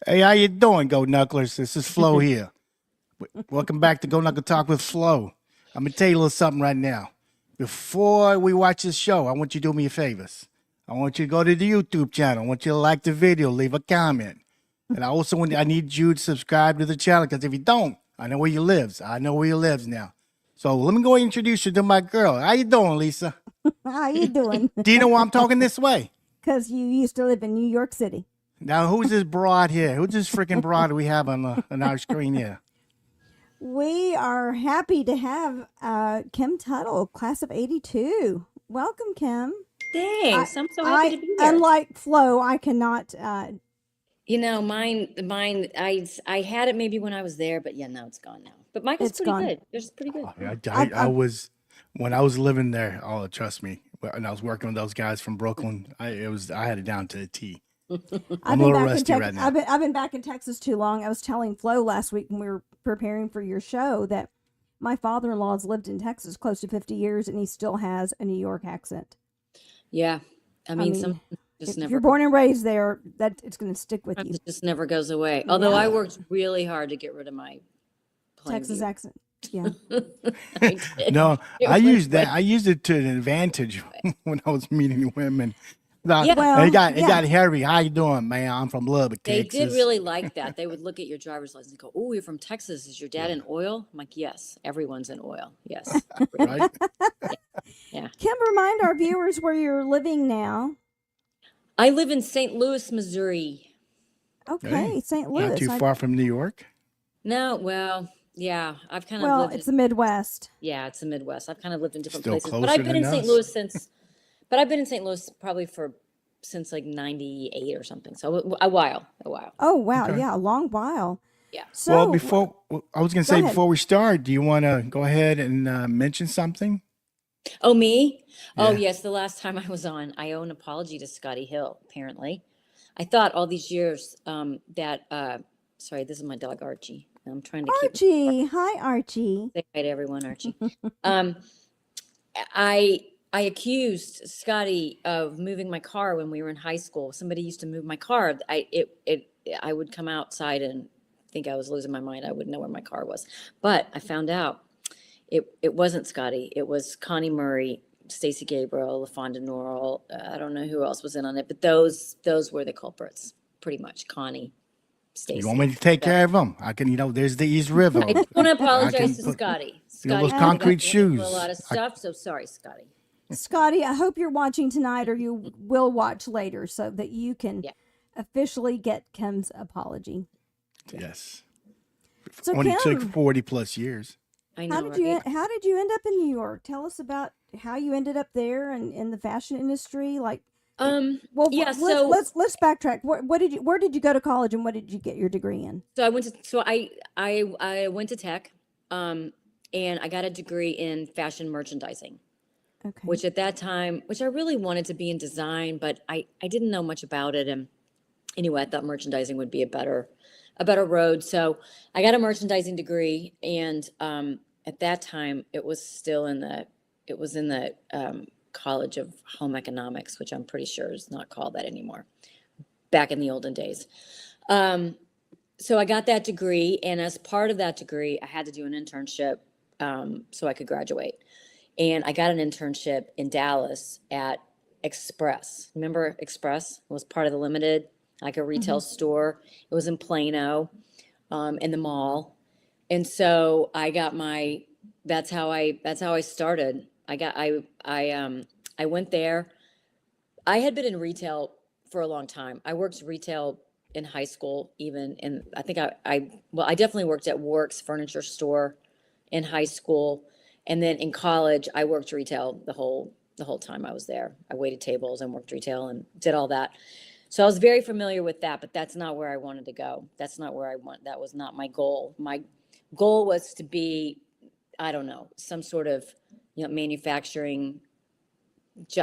Hey, how you doing, Go Knucklers? This is Flo here. Welcome back to Go Knuckle Talk with Flo. I'm gonna tell you a little something right now. Before we watch this show, I want you to do me a favors. I want you to go to the YouTube channel. I want you to like the video, leave a comment, and I need you to subscribe to the channel because if you don't, I know where you lives. I know where you lives now. So let me go introduce you to my girl. How you doing, Lisa? How you doing? Do you know why I'm talking this way? Because you used to live in New York City. Now, who's this broad here? Who's this freaking broad we have on our screen here? We are happy to have Kim Tuttle, class of 82. Welcome, Kim. Thanks. I'm so happy to be here. Unlike Flo, I cannot. Mine. I had it maybe when I was there, but yeah, now it's gone now. But Michael's It's pretty gone. good. It's pretty good. I was when I was living there. Oh, trust me, and I was working with those guys from Brooklyn. I had it down to the T. I'm a little rusty right now. I've been back in Texas too long. I was telling Flo last week when we were preparing for your show that my father-in-law's lived in Texas close to 50 years, and he still has a New York accent. Yeah, I mean some just If never. you're born and raised there, that it's going to stick with you. It just never goes away. Although I worked really hard to get rid of my Texas Plainview. accent. Yeah. I did. No, It I was used that. like- I used it to an advantage when I was meeting women. Yeah. Well, it got yeah. Harry. How you doing, man? I'm from Lubbock, They Texas. did really like that. They would look at your driver's license and go, "Oh, you're from Texas. Is your dad in oil?" I'm like, "Yes, everyone's in oil. Yes." right. Kim, remind our viewers where you're living now. I live in St. Louis, Missouri. Okay, Hey, St. Louis. Not too far from New York. No, well, yeah, I've kind of Well, lived. it's the Midwest. Yeah, it's the Midwest. I've kind of lived in different Still places, but closer I've been than in St. us. Louis since. But I've been in St. Louis probably since like '98 or something. So a while. Oh, wow. Okay. Yeah, a long while. Yeah. So, Well, before I was going to say ahead. before we start, do you want to go ahead and mention something? Oh, me? Oh, Yeah. yes. The last time I was on, I owe an apology to Scotty Hill. Apparently, I thought all these years that. Sorry, this is my dog Archie. I'm trying to keep. Archie. Hi, Archie. Say hi to everyone, Archie. I accused Scotty of moving my car when we were in high school. Somebody used to move my car. I would come outside and think I was losing my mind. I wouldn't know where my car was. But I found out it wasn't Scotty. It was Connie Murray, Stacey Gabriel, LaFonda Norrell. I don't know who else was in on it, but those were the culprits, pretty much. Connie, Stacey. You want me to take care of them? I can. There's the East River. I just want to apologize to put- Scotty. You know, those Scotty concrete ended up getting shoes. A lot of stuff. So sorry, Scotty. Scotty, I hope you're watching tonight or you will watch later so that you can Yeah. officially get Kim's apology. Yes. So, Only Kim, took 40 plus years. I know. how did right? how did you end up in New York? Tell us about how you ended up there and in the fashion industry. Like, well, Yeah. let's backtrack. Where did you go to college and what did you get your degree in? So I went to tech, and I got a degree in fashion merchandising, Okay. which at that time, which I really wanted to be in design, but I didn't know much about it. And anyway, I thought merchandising would be a better road. So I got a merchandising degree, and at that time it was in the College of Home Economics, which I'm pretty sure is not called that anymore. Back in the olden days. So I got that degree, and as part of that degree, I had to do an internship so I could graduate. And I got an internship in Dallas at Express. Remember Express? It was part of the Limited, like a retail store. It was in Plano, in the mall. And so I got that's how I started. I went there. I had been in retail for a long time. I worked retail in high school, even, and I think I definitely worked at Works Furniture Store in high school, and then in college I worked retail the whole time I was there. I waited tables and worked retail and did all that. So I was very familiar with that, but that's not where I wanted to go. That's not where that was not my goal. My goal was to be, I don't know, some sort of, manufacturing.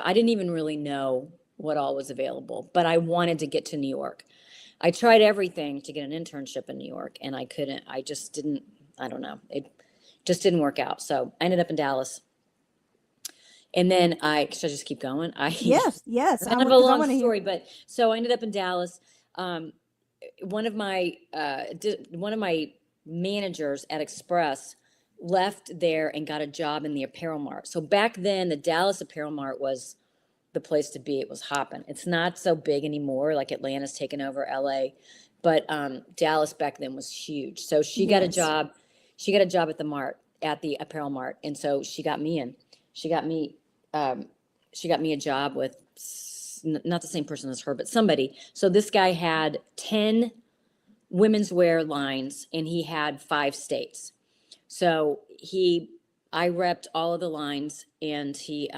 I didn't even really know what all was available, but I wanted to get to New York. I tried everything to get an internship in New York, and I couldn't. I just didn't. I don't know. It just didn't work out. So I ended up in Dallas, and then should I just keep going? Yes. Kind of a long story, but so I ended up in Dallas. one of my managers at Express left there and got a job in the apparel mart. So back then, the Dallas apparel mart was the place to be. It was hopping. It's not so big anymore. Like Atlanta's taken over LA, but Dallas back then was huge. So she got a Yes. job. She got a job at the mart, at the apparel mart, and so she got me in. She got me. She got me a job with not the same person as her, but somebody. So this guy had 10 women's wear lines, and he had 5 states. So I repped all of the lines, and he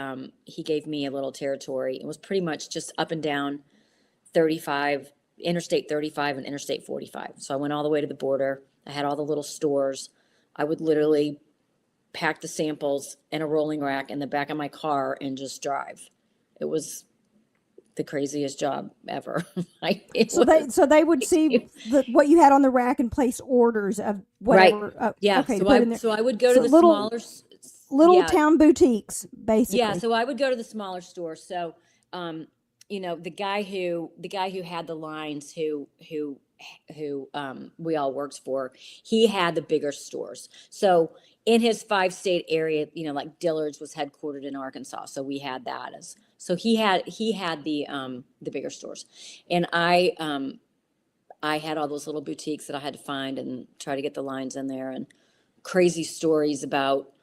gave me a little territory. It was pretty much just up and down 35, Interstate 35 and Interstate 45. So I went all the way to the border. I had all the little stores. I would literally pack the samples in a rolling rack in the back of my car and just drive. It was the craziest job ever. So they would see what you had on the rack and place orders of whatever. Right. Yeah. Okay. So I would go to the little town boutiques, basically. Yeah. So I would go to the smaller stores. So, the guy who had the lines who we all worked for, he had the bigger stores. So in his 5-state area, like Dillard's was headquartered in Arkansas. So we had that so he had the bigger stores, and I had all those little boutiques that I had to find and try to get the lines in there, and crazy stories about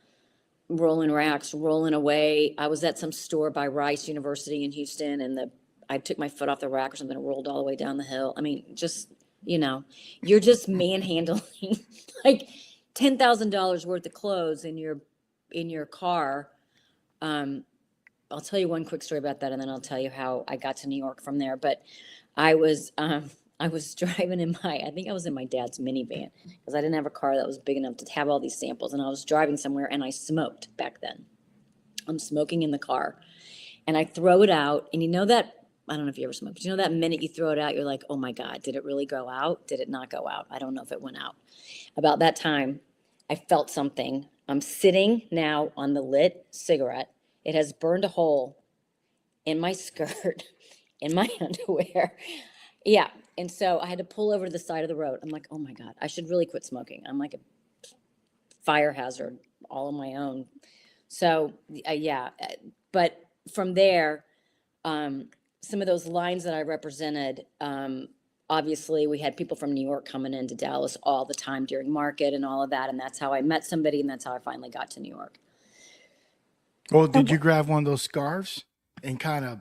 rolling racks, rolling away. I was at some store by Rice University in Houston, and I took my foot off the rack or something and rolled all the way down the hill. I mean, just, you're just manhandling like $10,000 worth of clothes in your car. I'll tell you one quick story about that, and then I'll tell you how I got to New York from there. But I was driving I think I was in my dad's minivan, because I didn't have a car that was big enough to have all these samples. And I was driving somewhere, and I smoked back then. I'm smoking in the car, and I throw it out. And I don't know if you ever smoked, but that minute you throw it out, you're like, oh my God, did it really go out? Did it not go out? I don't know if it went out. About that time, I felt something. I'm sitting now on the lit cigarette. It has burned a hole in my skirt, in my underwear. Yeah. And so I had to pull over to the side of the road. I'm like, oh my God, I should really quit smoking. I'm like a fire hazard all on my own. So yeah. But from there, some of those lines that I represented, obviously we had people from New York coming into Dallas all the time during market and all of that. And that's how I met somebody, and that's how I finally got to New York. Well, did you grab one of those scarves and kind of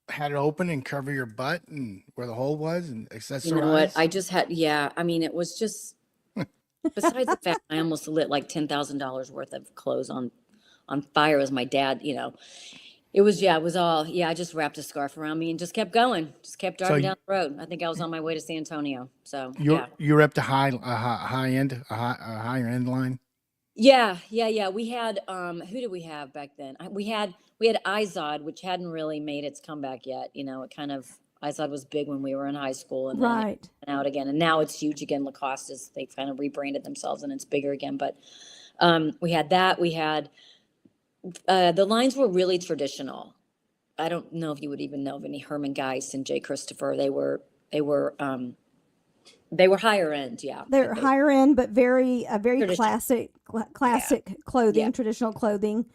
had it open and cover your butt and where the hole was and accessorize? You know what? I just had, I mean, it was just, besides the fact I almost lit like $10,000 worth of clothes on fire as my dad, it was all, I just wrapped a scarf around me and just kept going, just kept driving down the road. I think I was on my way to San Antonio. So you repped a higher end line. Yeah. We had, who did we have back then? We had Izod, which hadn't really made its comeback yet. Izod was big when we were in high school, and then it went out again. And now it's huge again. Lacoste they kind of rebranded themselves, and it's bigger again. But we had that. We had, the lines were really traditional. I don't know if you would even know of any Herman Geist and J. Christopher. They were higher end, yeah. They're higher end, but very classic clothing, Yeah. traditional clothing.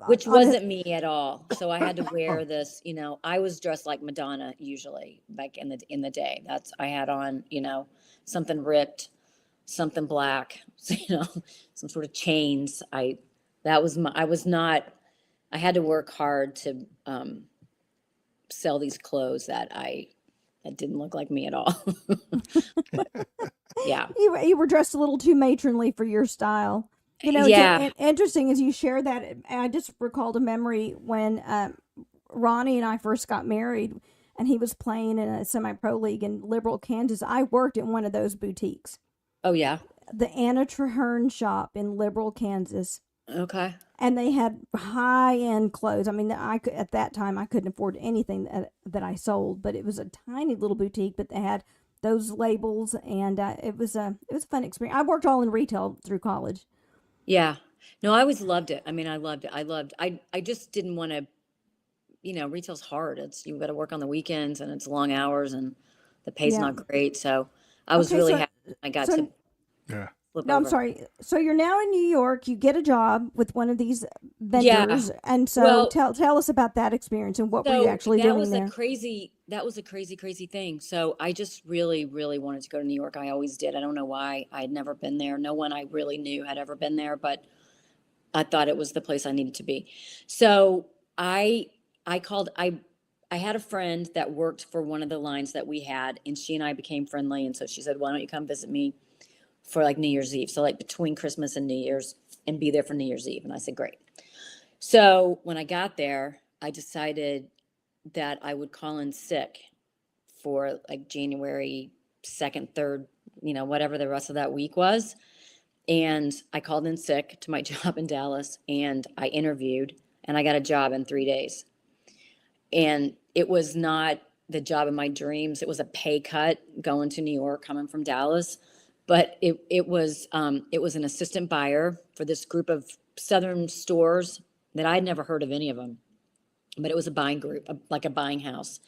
Which wasn't me at all. So I had to wear this, I was dressed like Madonna usually, like in the day. I had on, something ripped, something black, some sort of chains. I had to work hard to sell these clothes that didn't look like me at all. Yeah. You were dressed a little too matronly for your style. It's interesting as you share that. I just recalled a memory when Ronnie and I first got married, and he was playing in a semi-pro league in Liberal, Kansas. I worked in one of those boutiques. Oh, yeah. The Anna Traherne shop in Liberal, Kansas. Okay. And they had high-end clothes. I mean, at that time, I couldn't afford anything that I sold, but it was a tiny little boutique, but they had those labels, and it was a fun experience. I worked all in retail through college. Yeah. No, I always loved it. I mean, I loved it. I just didn't want to, retail's hard. You've got to work on the weekends, and it's long hours, and The pay's Yeah. not great. So I was Okay, really so- happy I got so- to Yeah. flip No, I'm over. sorry. So you're now in New York. You get a job with one of these vendors, and so Well- tell us about that experience and what were you actually that doing was there? that was a crazy thing. So I just really, really wanted to go to New York. I always did. I don't know why. I had never been there. No one I really knew had ever been there, but I thought it was the place I needed to be. So I called, I had a friend that worked for one of the lines that we had, and she and I became friendly. And so she said, why don't you come visit me for like New Year's Eve? So like between Christmas and New Year's, and be there for New Year's Eve. And I said, great. So when I got there, I decided that I would call in sick for like January 2nd, 3rd, whatever the rest of that week was. And I called in sick to my job in Dallas, and I interviewed, and I got a job in 3 days. And it was not the job of my dreams. It was a pay cut going to New York, coming from Dallas. But it was an assistant buyer for this group of Southern stores that I'd never heard of any of them. But it was a buying group, like a buying house.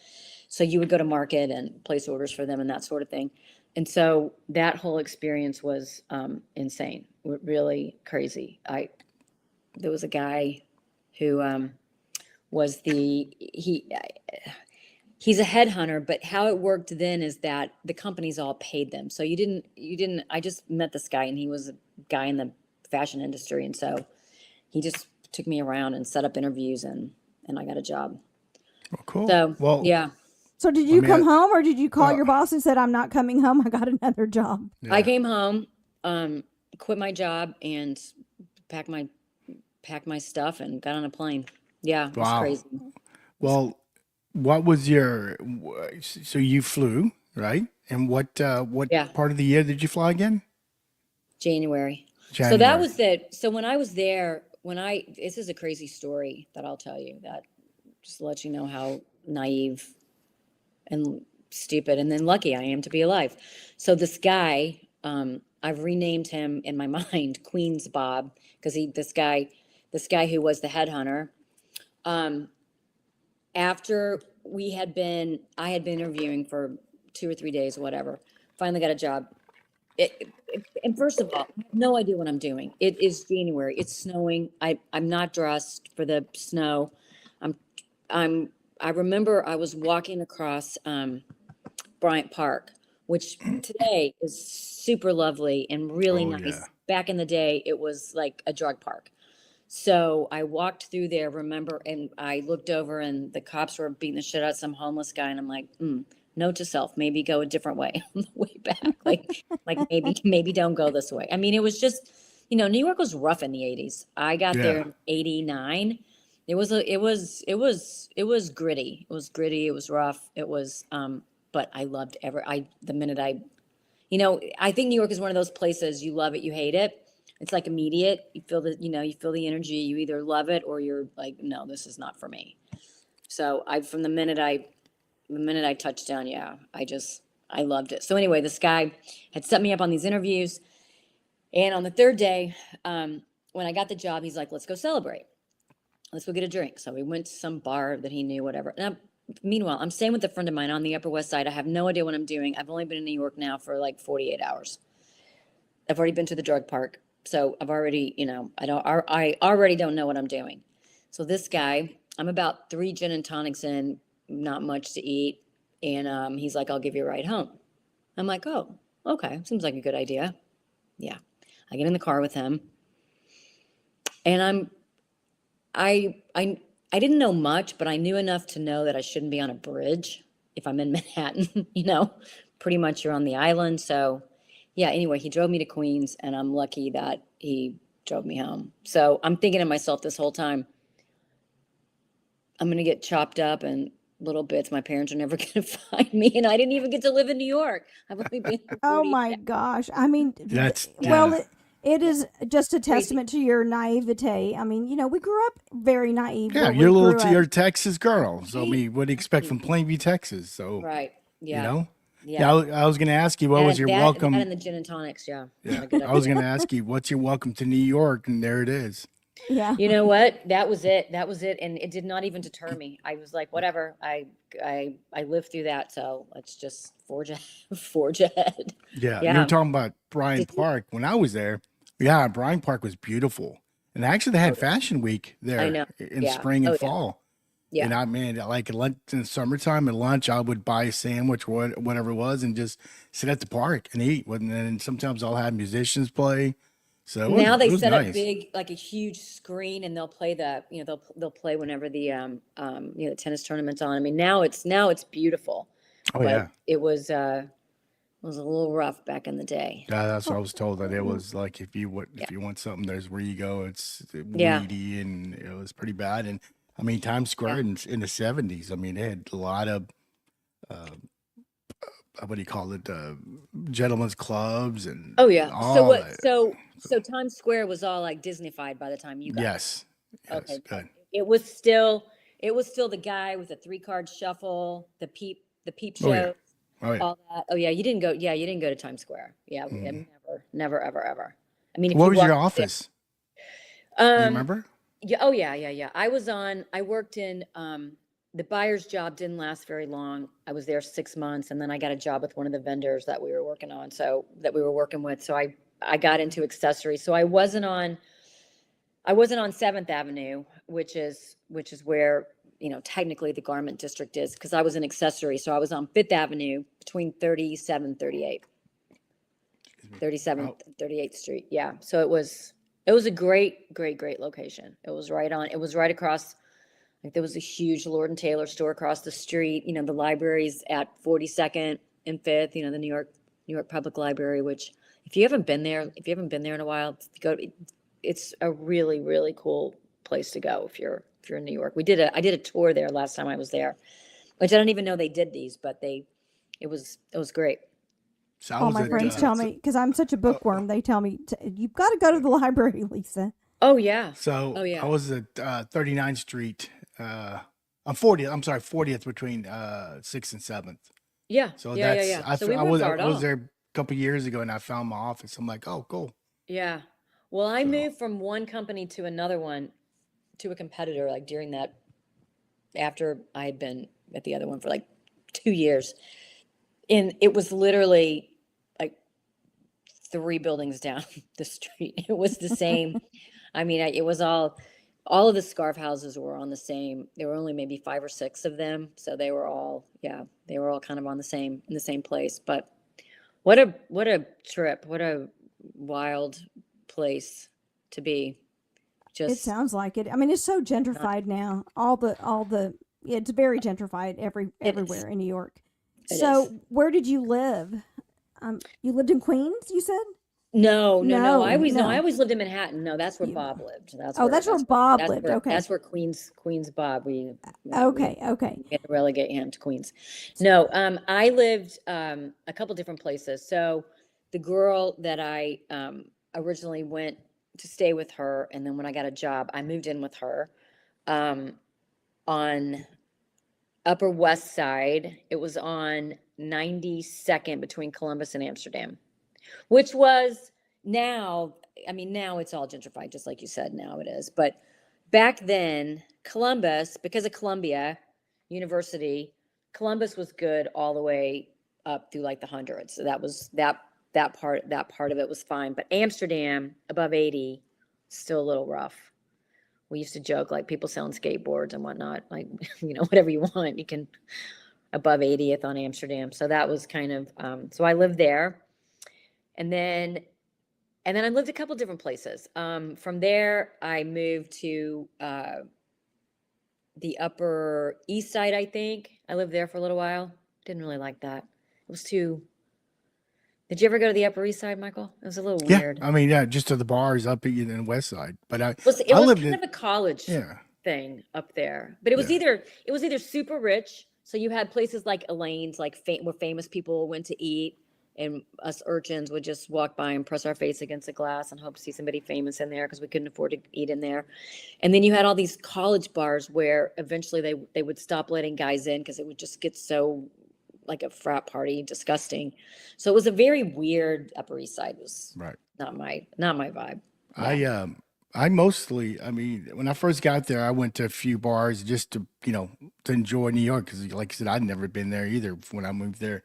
So you would go to market and place orders for them and that sort of thing. And so that whole experience was insane, really crazy. There was a guy who was he's a headhunter, but how it worked then is that the companies all paid them. So you didn't, I just met this guy, and he was a guy in the fashion industry. And so he just took me around and set up interviews, and I got a job. Well, cool. So, well, yeah. So did you come home, or did you call your boss and said, I'm not coming home, I got another job? yeah. I came home, quit my job, and packed my stuff and got on a plane. Yeah, it was Wow. crazy. Well, what was so you flew, right? And what Yeah. part of the year did you fly again? January. So January. that was it. So when I was there, this is a crazy story that I'll tell you, that just to let you know how naive and stupid and then lucky I am to be alive. So this guy, I've renamed him in my mind Queen's Bob, because this guy who was the headhunter, after I had been interviewing for 2 or 3 days, whatever, finally got a job. And first of all, I have no idea what I'm doing. It is January. It's snowing. I'm not dressed for the snow. I remember I was walking across Bryant Park, which today is super lovely and really Oh, nice. yeah. Back in the day, it was like a drug park. So I walked through there, remember, and I looked over, and the cops were beating the shit out of some homeless guy, and I'm like, note to self, maybe go a different way on the way back. Like maybe don't go this way. I mean, it was just, New York was rough in the 80s. I got there in 89. It was gritty. It was gritty. It was rough. It was, but I loved the minute I think New York is one of those places, you love it, you hate it. It's like immediate. You feel the energy. You either love it or you're like, no, this is not for me. So from the minute I touched down, I loved it. So anyway, this guy had set me up on these interviews, and on the third day, when I got the job, he's like, let's go celebrate. Let's go get a drink. So we went to some bar that he knew, whatever. And meanwhile, I'm staying with a friend of mine on the Upper West Side. I have no idea what I'm doing. I've only been in New York now for like 48 hours. I've already been to the drug park. So I've already, I already don't know what I'm doing. So this guy, I'm about 3 gin and tonics in, not much to eat. And he's like, I'll give you a ride home. I'm like, oh, okay. Seems like a good idea. Yeah. I get in the car with him. And I didn't know much, but I knew enough to know that I shouldn't be on a bridge if I'm in Manhattan, pretty much you're on the island. So yeah, anyway, he drove me to Queens, and I'm lucky that he drove me home. So I'm thinking to myself this whole time, I'm going to get chopped up in little bits. My parents are never going to find me, and I didn't even get to live in New York. I've only been here Oh 40 my gosh. I mean, yeah. it is just a testament to your naivete. I mean, we grew up very naive. Yeah, when we you're grew you're a up. Texas girl. So I mean, what do you expect from Plainview, Texas? So Right. Yeah. Yeah, I was going to ask you, what was your welcome? That and the gin and tonics, yeah. Yeah, I was going to ask you, what's your welcome to New York? And there it is. Yeah. You know what? That was it. That was it. And it did not even deter me. I was like, whatever. I lived through that. So let's just forge ahead. Yeah, you were Yeah. talking about Bryant Did you? Park. When I was there, yeah, Bryant Park was beautiful. And actually, they Oh, had Fashion Week I there know. in Yeah. spring and Oh, yeah. fall. Yeah. And I mean, like at lunch in the summertime at lunch, I would buy a sandwich or whatever it was and just sit at the park and eat. And then sometimes I'll have musicians play. So Now it they was set up nice. big, like a huge screen, and they'll play they'll play whenever the tennis tournament's on. I mean, now it's beautiful, Oh but yeah. it was a little rough back in the day. Yeah, that's what I Well, was told that it mm, was like Yeah. if you want something, there's where you go. It's Yeah. weedy and it was pretty bad. And I mean, Times Yeah. Square in the 70s. I mean, they had a lot of uh, what do you call it? Gentlemen's clubs and Oh yeah. So all what? that. So Times Square was all like Disneyfied by the time you got there. Yes, yes, Okay, good. good. It was still the guy with the 3 card shuffle, the peep Oh yeah, show, oh yeah. all that. Oh yeah, you didn't go. Yeah, you didn't go to Times Square. Yeah, Mhm. never, ever, ever. I mean, if What you was your walked there, office? Do you um, remember? yeah, oh yeah. I worked in the buyer's job didn't last very long. I was there 6 months, and then I got a job with one of the vendors that we were working on, so that we were working with. So I got into accessories. So I wasn't on 7th Avenue, which is where, technically the garment district is, because I was an accessory. So I was on 5th Avenue between 37, 38, Excuse me. 37th, Oh, and 38th Street. Yeah. So it was a great, great, great location. It was right across, like there was a huge Lord and Taylor store across the street. The library's at 42nd and 5th, the New York Public Library, which if you haven't been there in a while, it's a really, really cool place to go if you're in New York. I did a tour there last time I was there, which I don't even know they did these, but it was great. so I all was my at friends tell me, because I'm such a bookworm, they tell me, you've got to go to the library, Lisa. Oh yeah. so Oh I yeah. was at 39th Street. On 40th. I'm sorry, 40th between 6th and 7th. Yeah. So Yeah. Yeah. that's Yeah. So we weren't far at I was all. there a couple years ago and I found my office. I'm like, oh, cool. Yeah. Well, I So moved from one company to another one, to a competitor, like during that, after I had been at the other one for like 2 years. And it was literally like 3 buildings down the street. It was the same. I mean, it was all of the scarf houses were on the same. There were only maybe 5 or 6 of them. So they were all kind of in the same place. But what a trip. What a wild place to be. It Just sounds like it. I mean, it's so not, gentrified now. Yeah, it's very gentrified it is. everywhere in New York. It is. So, where did you live? You lived in Queens, you said? No, no, no. I No, always no. I no. always lived in Manhattan. No, that's where You. Bob lived. Oh, that's where Bob That's lived. where Okay. Queens Bob. We Okay. Okay. had to relegate him to Queens. No, I lived a couple different places. So the girl that I originally went to stay with her, and then when I got a job, I moved in with her on Upper West Side. It was on 92nd between Columbus and Amsterdam, which was now, I mean, now it's all gentrified, just like you said, now it is. But back then, Columbus, because of Columbia University, Columbus was good all the way up through like the hundreds. So that part of it was fine. But Amsterdam, above 80, still a little rough. We used to joke, like people selling skateboards and whatnot, like, whatever you want, you can, above 80th on Amsterdam. So that was kind of, so I lived there. And then I lived a couple different places. From there, I moved to the Upper East Side, I think. I lived there for a little while. Didn't really like that. It was too. Did you ever go to the Upper East Side, Michael? It was a little yeah, weird. I mean, yeah, just to the bars up in the West Side. But It I was lived kind in of a college yeah, thing up there, but it was yeah. either super rich. So you had places like Elaine's, like where famous people went to eat, and us urchins would just walk by and press our face against the glass and hope to see somebody famous in there because we couldn't afford to eat in there. And then you had all these college bars where eventually they would stop letting guys in because it would just get so like a frat party, disgusting. So it was a very weird. Upper East Side was Right. not my vibe. Yeah. I I mostly, I mean, when I first got there, I went to a few bars just to, to enjoy New York because, like I said, I'd never been there either when I moved there.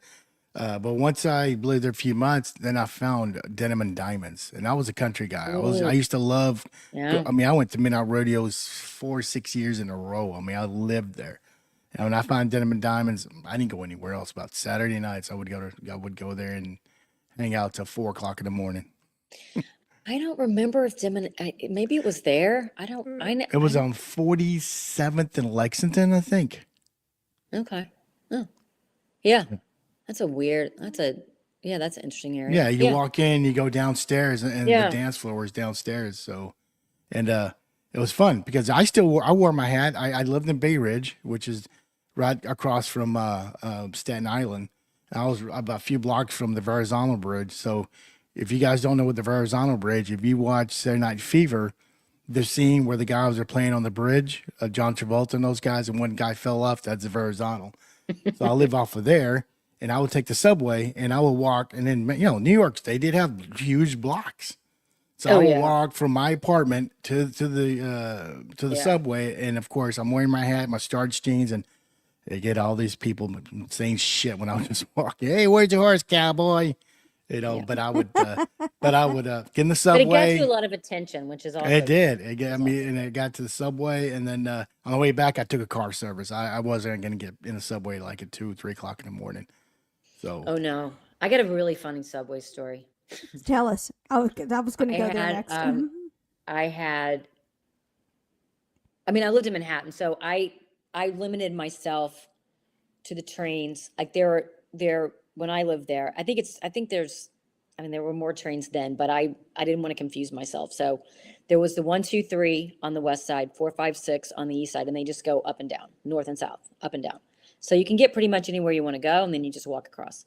But once I lived there a few months, then I found Denim and Diamonds, and I was a country guy. I Ooh, used to love. yeah. I mean, I went to Midnight Rodeos 4, 6 years in a row. I mean, I lived there. And when I found Denim and Diamonds, I didn't go anywhere else. About Saturday nights, I would go there and hang out till 4 o'clock in the morning. I don't remember if maybe it was there. I don't, It was on 47th and Lexington, I think. okay. Oh, yeah. That's that's an interesting area. Yeah, you walk in, you go downstairs, and Yeah. the dance floor is downstairs. So, and it was fun because I wore my hat. I lived in Bay Ridge, which is right across from Staten Island. I was about a few blocks from the Verrazano Bridge. So, if you guys don't know what the Verrazano Bridge, if you watch Saturday Night Fever, the scene where the guys are playing on the bridge, John Travolta and those guys, and one guy fell off, that's the Verrazano. So I live off of there, and I would take the subway, and I would walk, and then, New York, they did have huge blocks. So I would walk from my apartment to the subway, and of course I'm wearing my hat, my starched jeans, and they get all these people saying shit when I was just walking. Hey, where's your horse, cowboy? But I would get in the subway. But it got you a lot of attention, which is also. It did. It got me, and it got to the subway, and then on the way back, I took a car service. I wasn't going to get in the subway like at 2, 3 o'clock in the morning. So. Oh no, I got a really funny subway story. Tell us. I was going to go there next. I lived in Manhattan, so I limited myself to the trains. Like there when I lived there. There were more trains then, but I didn't want to confuse myself. So there was the 1, 2, 3 on the west side, 4, 5, 6 on the east side, and they just go up and down, north and south, up and down. So you can get pretty much anywhere you want to go, and then you just walk across.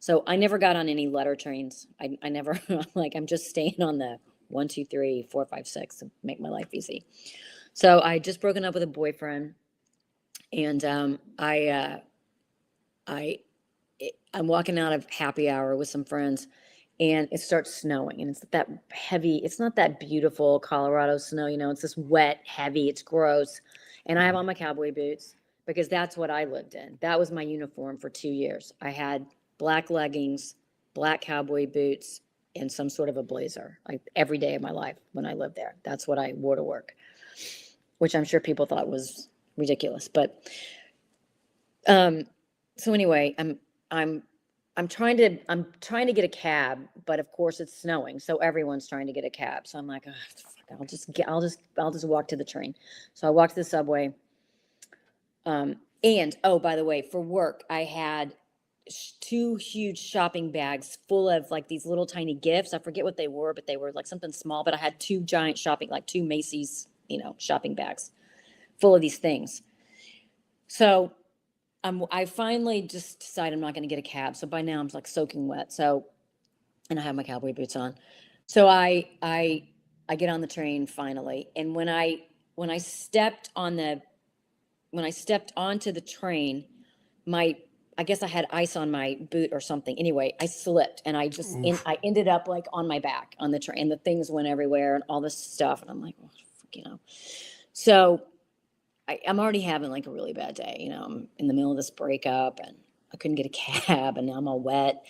So I never got on any letter trains. I never, I'm just staying on the 1, 2, 3, 4, 5, 6 to make my life easy. So I had just broken up with a boyfriend, and I'm walking out of happy hour with some friends, and it starts snowing, and it's that heavy. It's not that beautiful Colorado snow, it's this wet, heavy, it's gross. And I have on my cowboy boots because that's what I lived in. That was my uniform for 2 years. I had black leggings, black cowboy boots, and some sort of a blazer, like every day of my life when I lived there. That's what I wore to work, which I'm sure people thought was ridiculous. But so anyway, I'm trying to get a cab, but of course it's snowing, so everyone's trying to get a cab. So I'm like, oh, fuck, I'll just walk to the train. So I walked to the subway. And oh, by the way, for work, I had 2 huge shopping bags full of like these little tiny gifts. I forget what they were, but they were like something small. But I had 2 giant like 2 Macy's, shopping bags full of these things. So I finally just decided I'm not going to get a cab. So by now I'm like soaking wet. So, and I have my cowboy boots on. So I get on the train finally. And when I stepped onto the train, I guess I had ice on my boot or something. Anyway, I slipped and I ended up like on my back on the train, and the things went everywhere and all this stuff. And I'm like, oh, so I'm already having like a really bad day. I'm in the middle of this breakup and I couldn't get a cab, and now I'm all wet.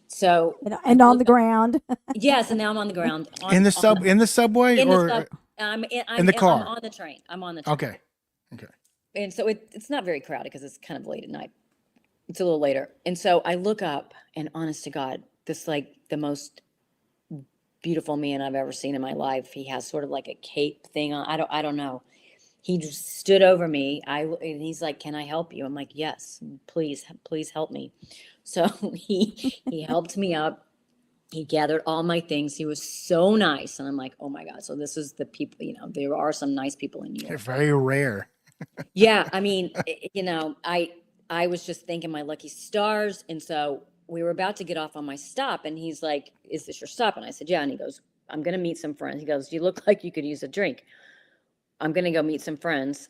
So and on the ground. Yes, and now I'm on the ground. In the subway, in the car. I'm on the train. I'm on the train. Okay. And so it's not very crowded because it's kind of late at night. It's a little later. And so I look up, and honest to God, this like the most beautiful man I've ever seen in my life. He has sort of like a cape thing on. I don't know. He just stood over me. And he's like, "Can I help you?" I'm like, "Yes, please help me." So he helped me up. He gathered all my things. He was so nice. And I'm like, oh my God. So this is the people, there are some nice people in New York. They're very rare. Yeah. I mean, I was just thanking my lucky stars. And so we were about to get off on my stop, and he's like, "Is this your stop?" And I said, "Yeah." And he goes, "I'm going to meet some friends." He goes, "You look like you could use a drink. I'm going to go meet some friends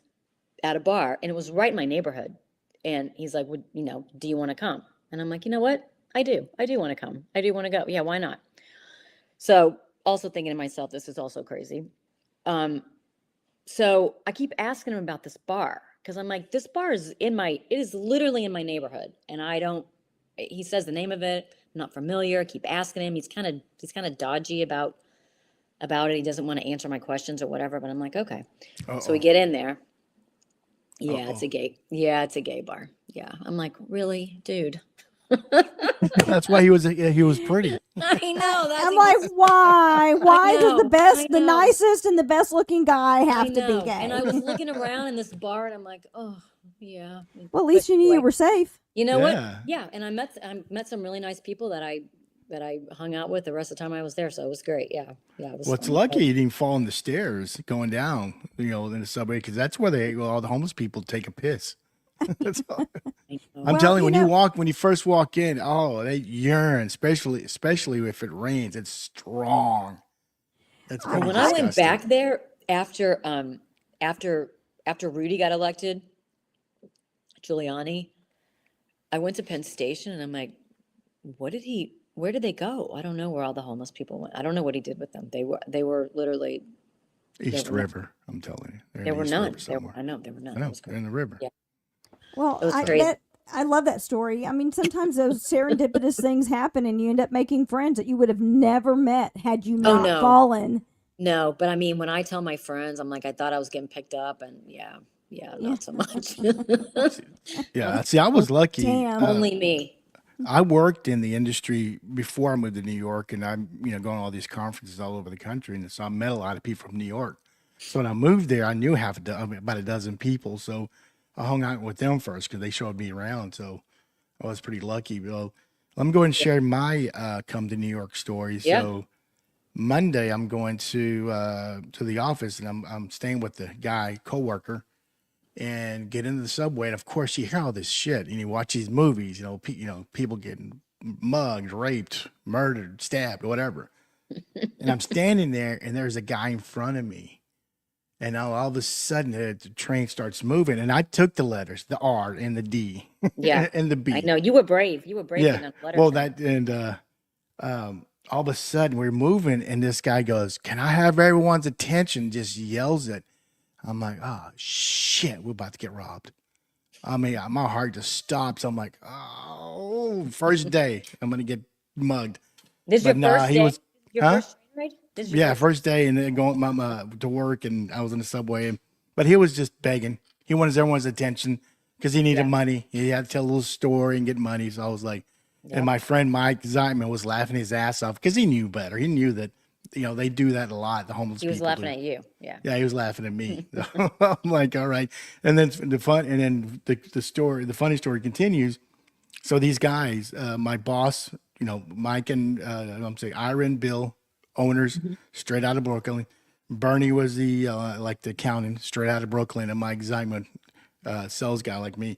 at a bar." And it was right in my neighborhood. And he's like, "Well, do you want to come?" And I'm like, "You know what? I do want to come. I do want to go. Yeah, why not?" So also thinking to myself, this is also crazy. So I keep asking him about this bar because I'm like, this bar is it is literally in my neighborhood, and he says the name of it. I'm not familiar. I keep asking him. He's kind of dodgy about it. He doesn't want to answer my questions or whatever. But I'm like, okay. So we get in there. Yeah, it's a gay bar. Yeah, I'm like, really, dude. That's why he was pretty. I know. I'm like, why? Why does the nicest and the best looking guy have to be gay? And I was looking around in this bar, and I'm like, oh, yeah. Well, at least you knew you were safe. You know what? Yeah, and I met some really nice people that I hung out with the rest of the time I was there, so it was great. Yeah, it was. Well, it's lucky you didn't fall in the stairs going down, in the subway, because that's where all the homeless people take a piss. That's all. I'm telling you, when you first walk in, they yearn, especially if it rains. It's strong. That's when disgusting. I went back there after Rudy got elected, Giuliani, I went to Penn Station, and I'm like, where did they go? I don't know where all the homeless people went. I don't know what he did with them. They were literally East River. I'm telling you, there were none. I know there were none. I know they're in the river. Yeah. Well, I love that story. I mean, sometimes those serendipitous things happen, and you end up making friends that you would have never met had you not fallen. No, but I mean, when I tell my friends, I'm like, I thought I was getting picked up, and not so much. Yeah, see, I was lucky. Damn. Only me. I worked in the industry before I moved to New York, and I'm going to all these conferences all over the country, and so I met a lot of people from New York. So when I moved there, I knew about a dozen people, so I hung out with them first because they showed me around. So I was pretty lucky. Well, let me go ahead and share my come to New York story. Yeah. So Monday, I'm going to the office, and I'm staying with the coworker, and get into the subway. And of course, you hear all this shit, and you watch these movies. People getting mugged, raped, murdered, stabbed, whatever. And I'm standing there, and there's a guy in front of me. And all of a sudden, the train starts moving, and I took the letters, the R and the D, and the B. I know you were brave. You were brave. Yeah. Well, all of a sudden we're moving, and this guy goes, "Can I have everyone's attention?" Just yells it. I'm like, "Oh shit, we're about to get robbed." I mean, my heart just stops. I'm like, "Oh, first day, I'm gonna get mugged." This is your first day. First train ride? First day, and then going to work, and I was in the subway, but he was just begging. He wanted everyone's attention because he needed money. He had to tell a little story and get money. So I was like, and my friend Mike Zeitman was laughing his ass off because he knew better. He knew that, they do that a lot. The homeless people. He was laughing at you. Yeah. Yeah, he was laughing at me. I'm like, all right. And then the funny story continues. So these guys, my boss, Mike and I'm saying Ira and Bill, owners, straight out of Brooklyn. Bernie was the the accountant, straight out of Brooklyn, and Mike Zeitman, sales guy like me,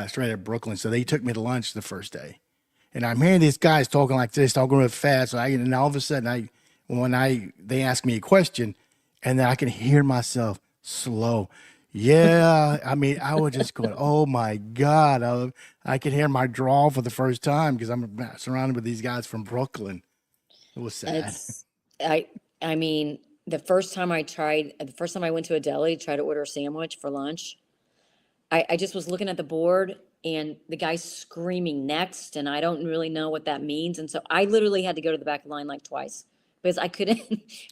straight out of Brooklyn. So they took me to lunch the first day, and I'm hearing these guys talking like this, talking real fast. And all of a sudden, they ask me a question, and then I can hear myself slow. Yeah, I mean, I was just going, oh my God, I could hear my drawl for the first time because I'm surrounded with these guys from Brooklyn. It was sad. I mean, the first time I went to a deli, tried to order a sandwich for lunch, I just was looking at the board, and the guy's screaming next, and I don't really know what that means. And so I literally had to go to the back of the line like twice because I couldn't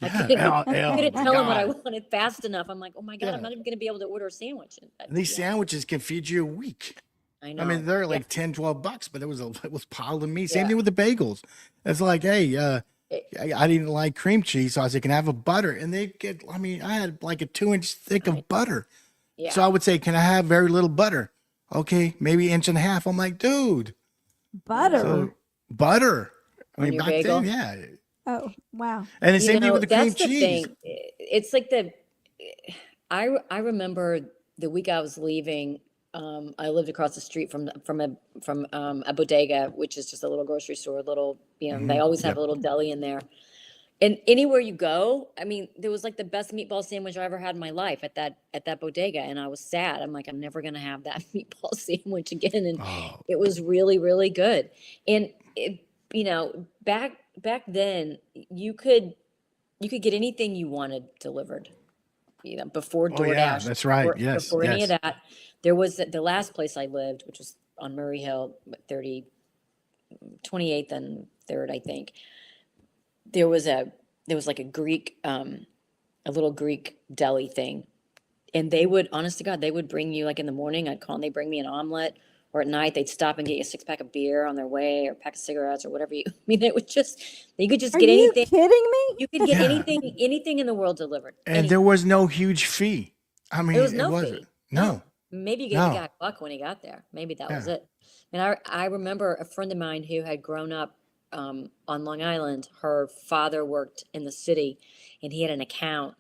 tell him what I wanted fast enough. I'm like, oh my God, I'm not even going to be able to order a sandwich. And these sandwiches can feed you a week. I know. I mean, they're like $10-12, but it was piled in meat. Same thing with the bagels. It's like, hey, I didn't like cream cheese, so I said, can I have a butter? And I had like a 2-inch thick of butter. Yeah. So I would say, can I have very little butter? Okay, maybe 1.5 inches. I'm like, dude. Butter. So, butter. I mean, back then, yeah. Oh, wow. And the same thing with the cream cheese. Thing. It's like I remember the week I was leaving, I lived across the street from a bodega, which is just a little grocery store, they always have a little deli in there. And anywhere you go, I mean, there was like the best meatball sandwich I ever had in my life at that bodega. And I was sad. I'm like, I'm never going to have that meatball sandwich again. And it was really, really good. And back then you could get anything you wanted delivered. before Oh yeah, DoorDash, that's right. before any of Yes. that, there was the last place I lived, which was on Murray Hill, 28th and 3rd, I think. There was like a Greek, a little Greek deli thing. And they would, honest to God, they would bring you, like in the morning, I'd call and they'd bring me an omelet, or at night they'd stop and get you a 6-pack of beer on their way, or a pack of cigarettes, or whatever I mean, it was just, you could just Are get you anything. kidding me? You could get Yeah. anything in the world delivered. And there was no huge fee. I mean, There was it no wasn't. fee. No. Maybe you gave the guy a buck when he got there. Maybe that was Yeah. it. And I remember a friend of mine who had grown up on Long Island. Her father worked in the city, and he had an account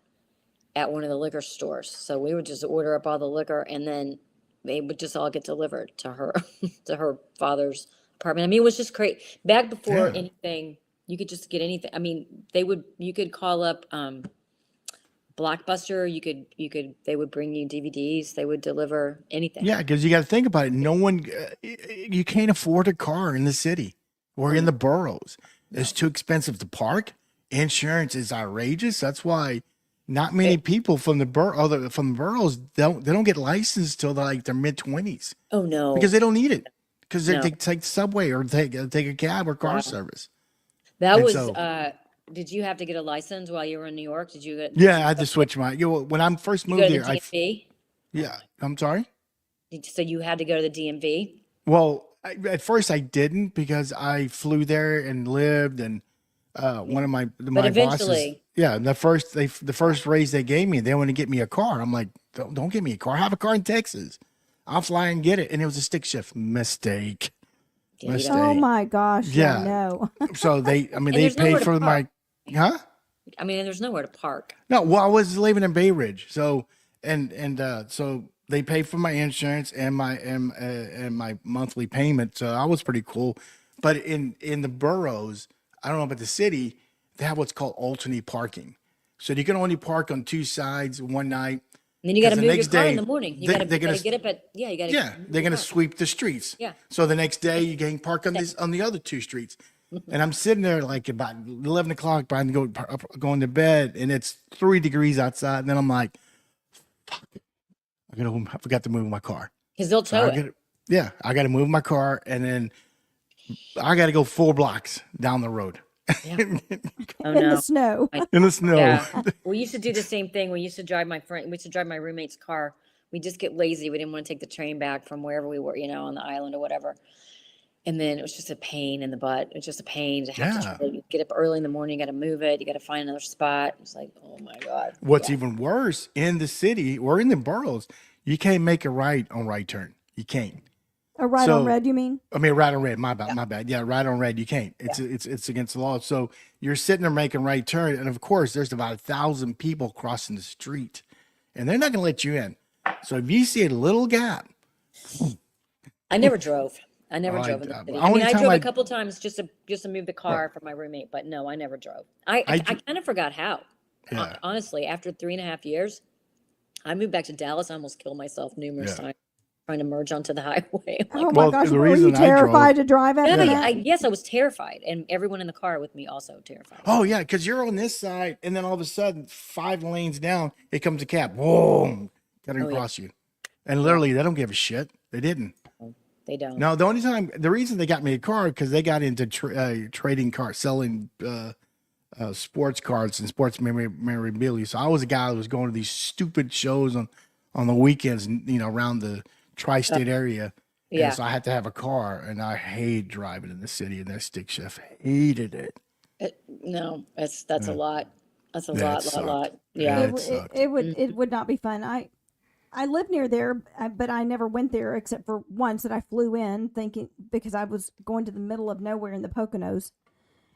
at one of the liquor stores. So we would just order up all the liquor, and then they would just all get delivered to her to her father's apartment. I mean, it was just great. Back before Yeah. anything, you could just get anything. I mean, you could call up Blockbuster. They would bring you DVDs. They would deliver anything. Yeah, because you got to think about it. No one, you can't afford a car in the city or in the boroughs. It's too expensive to park. Insurance is outrageous. That's why not many people from the boroughs don't get licensed till like their mid-20s Oh no. because they don't need it because No. they take the subway or take a cab or car Wow. service. That And was so- did you have to get a license while you were in New York? Did you get Yeah, I had to switch my. When I first you moved go to here, the DMV? I'm sorry. So you had to go to the DMV? Well, at first I didn't because I flew there and lived, and one of my bosses, eventually- the first raise they gave me, they want to get me a car. I'm like, don't get me a car. I have a car in Texas. I'll fly and get it, and it was a stick shift mistake. Yeah, you Mistake. don't- Oh my gosh! Yeah. No. So they there's paid nowhere to for my, park. huh? I mean, there's nowhere to park. No, well, I was living in Bay Ridge, so so they paid for my insurance and my monthly payment. So I was pretty cool. But in the boroughs, I don't know about the city, they have what's called alternate parking. So you can only park on two sides one night. And then you got to 'Cause the move your next car in day, the morning. You they- got to they're gonna- get up at you got to Yeah, they're gonna sweep the streets. Yeah. So the next day you can park on the other two streets. And I'm sitting there like about 11 o'clock, trying to going to bed, and it's 3 degrees outside. And then I'm like, fuck, I forgot to move my car. because they'll So tow it. I got to move my car, and then I got to go 4 blocks down the road Oh In no. the snow. in the snow. Yeah. We used to do the same thing. We used to drive my roommate's car. We just get lazy. We didn't want to take the train back from wherever we were, on the island or whatever. And then it was just a pain in the butt. It's just a pain to have Yeah. to get up early in the morning. You got to move it. You got to find another spot. It's like, oh my God. What's Yeah. even worse, in the city or in the boroughs, you can't make a right on right turn. You can't. A right So- on red, you mean? I mean, right on red. My bad. Yeah, right on red. You can't. It's against the law. So you're sitting there making right turn, and of course, there's about 1,000 people crossing the street, and they're not going to let you in. So if you see a little gap, I never drove. I never Oh, drove in the I- city. only I time drove I- a couple times just to move the car for my roommate, but no, I never drove. I kind of forgot how. Yeah. Honestly, after 3.5 years, I moved back to Dallas. I almost killed myself numerous Yeah. times trying to merge onto the highway. I'm Oh like, my Well, gosh! the Were you reason I drove- terrified to drive after yeah, that? yes, I was terrified, and everyone in the car with me also terrified. oh yeah, because you're on this side, and then all of a sudden, 5 lanes down, it comes a cab. Boom, cutting Oh, yeah. across you, and literally, they don't give a shit. They didn't. They don't. No, the reason they got me a car because they got into trading cars, selling sports cards and sports memorabilia. So I was a guy that was going to these stupid shows on the weekends, around the tri-state area. Yeah. And so I had to have a car, and I hate driving in the city in that stick shift. Hated it. No, that's a lot. That's a Yeah, lot. it sucked. Yeah. Yeah. It, sucked. it would not be fun. I live near there, but I never went there except for once that I flew in thinking because I was going to the middle of nowhere in the Poconos,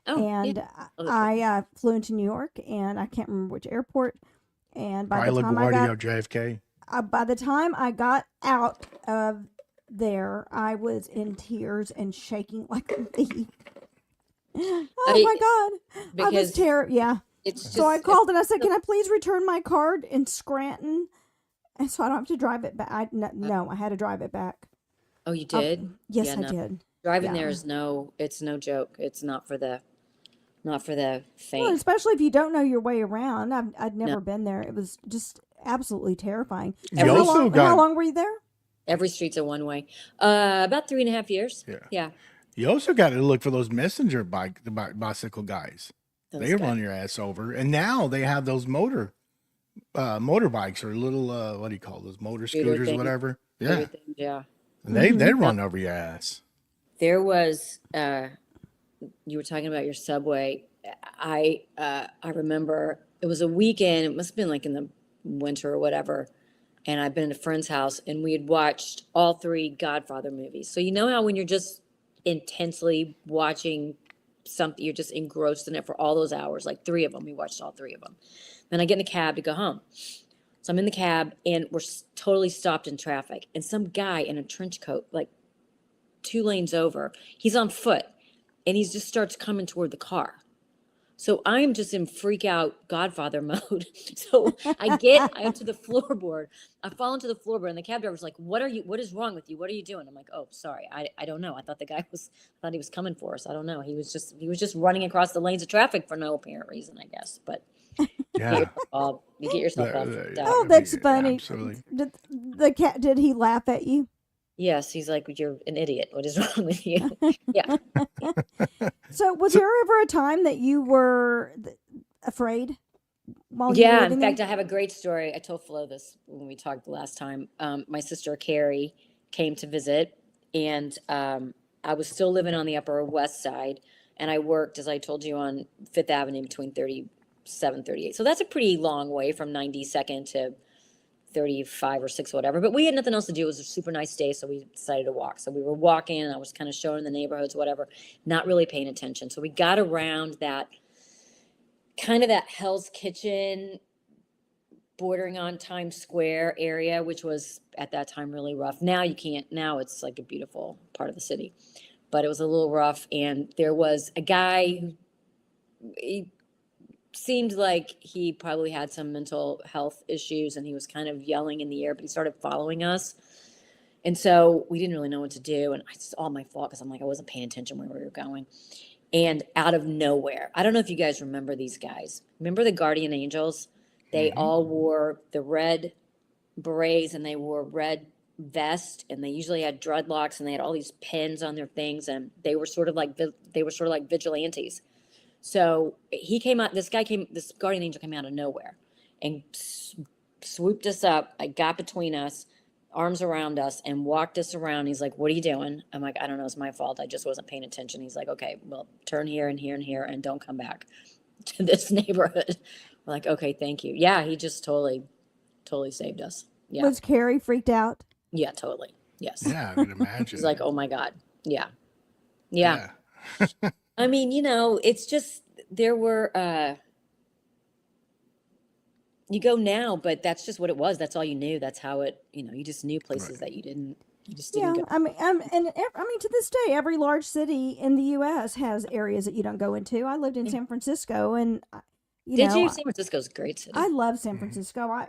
Oh, and yeah. I flew into New York, and I can't remember which airport. And by Probably the time LaGuardia I or JFK. by the time I got out of there, I was in tears and shaking like a leaf. Oh my God! I was Because Yeah. it's just So I called and I said, "Can I please return my card in Scranton?" And so I don't have to drive it back. No, I had to drive it back. Oh, you did? Yes, Yeah, I no. did. Driving Yeah. there is it's no joke. It's not for the Well, faint. especially if you don't know your way around. I'd never been there. It was just absolutely terrifying. You So also how long were you there? Every street's a one way. About 3.5 years. Yeah. Yeah. You also got to look for those messenger bicycle guys. Those They guys. run your ass over, and now they have those motorbikes or little what do you call those motor scooters, things. whatever. Yeah, Scooter things, yeah. and they run over your ass. There was you were talking about your subway. I remember it was a weekend. It must have been like in the winter or whatever. And I've been at a friend's house, and we had watched all 3 Godfather movies. So you know how when you're just intensely watching something, you're just engrossed in it for all those hours, like 3 of them. We watched all 3 of them. Then I get in the cab to go home. So I'm in the cab, and we're totally stopped in traffic. And some guy in a trench coat, like 2 lanes over, he's on foot, and he just starts coming toward the car. So I'm just in freak out Godfather mode. So I into the floorboard. I fall into the floorboard, and the cab driver's like, what is wrong with you? What are you doing? I'm like, oh, sorry. I don't know. I thought he was coming for us. I don't know. He was just running across the lanes of traffic for no apparent reason, I guess. But Yeah. you get yourself all freaked out. Oh, that's funny. Absolutely. Did he laugh at you? Yes, he's like, you're an idiot. What is wrong with you? Yeah. So was there ever a time that you were afraid while you were Yeah, living in there? fact, I have a great story. I told Flo this when we talked the last time. My sister Carrie came to visit, and I was still living on the Upper West Side, and I worked, as I told you, on Fifth Avenue between 37, 38. So that's a pretty long way from 92nd to 35 or 6, whatever. But we had nothing else to do. It was a super nice day, so we decided to walk. So we were walking, and I was kind of showing the neighborhoods, whatever, not really paying attention. So we got around that Hell's Kitchen, bordering on Times Square area, which was at that time really rough. Now you can't. Now it's like a beautiful part of the city, but it was a little rough. And there was a guy who he seemed like he probably had some mental health issues, and he was kind of yelling in the air, but he started following us. And so we didn't really know what to do. And it's all my fault because I'm like, I wasn't paying attention where we were going. And out of nowhere, I don't know if you guys remember these guys. Remember the Guardian Angels? They all wore the red berets, and they wore red vest, and they usually had dreadlocks, and they had all these pins on their things, and they were sort of like vigilantes. So this Guardian Angel came out of nowhere and swooped us up. I got between us, arms around us, and walked us around. He's like, what are you doing? I'm like, I don't know. It's my fault. I just wasn't paying attention. He's like, okay, well, turn here and here and here, and don't come back to this neighborhood. We're like, okay, thank you. Yeah, he just totally saved us. Yeah. Was Carrie freaked out? Yeah, totally. Yes. Yeah, I can imagine. He's like, oh my God. Yeah. Yeah. I mean, it's just, there were, you go now, but that's just what it was. That's all you knew. That's how it, you just knew places that you just didn't go. I mean, to this day, every large city in the U.S. has areas that you don't go into. I lived in San Francisco, and Did you? San Francisco's a great city. I love San Francisco. I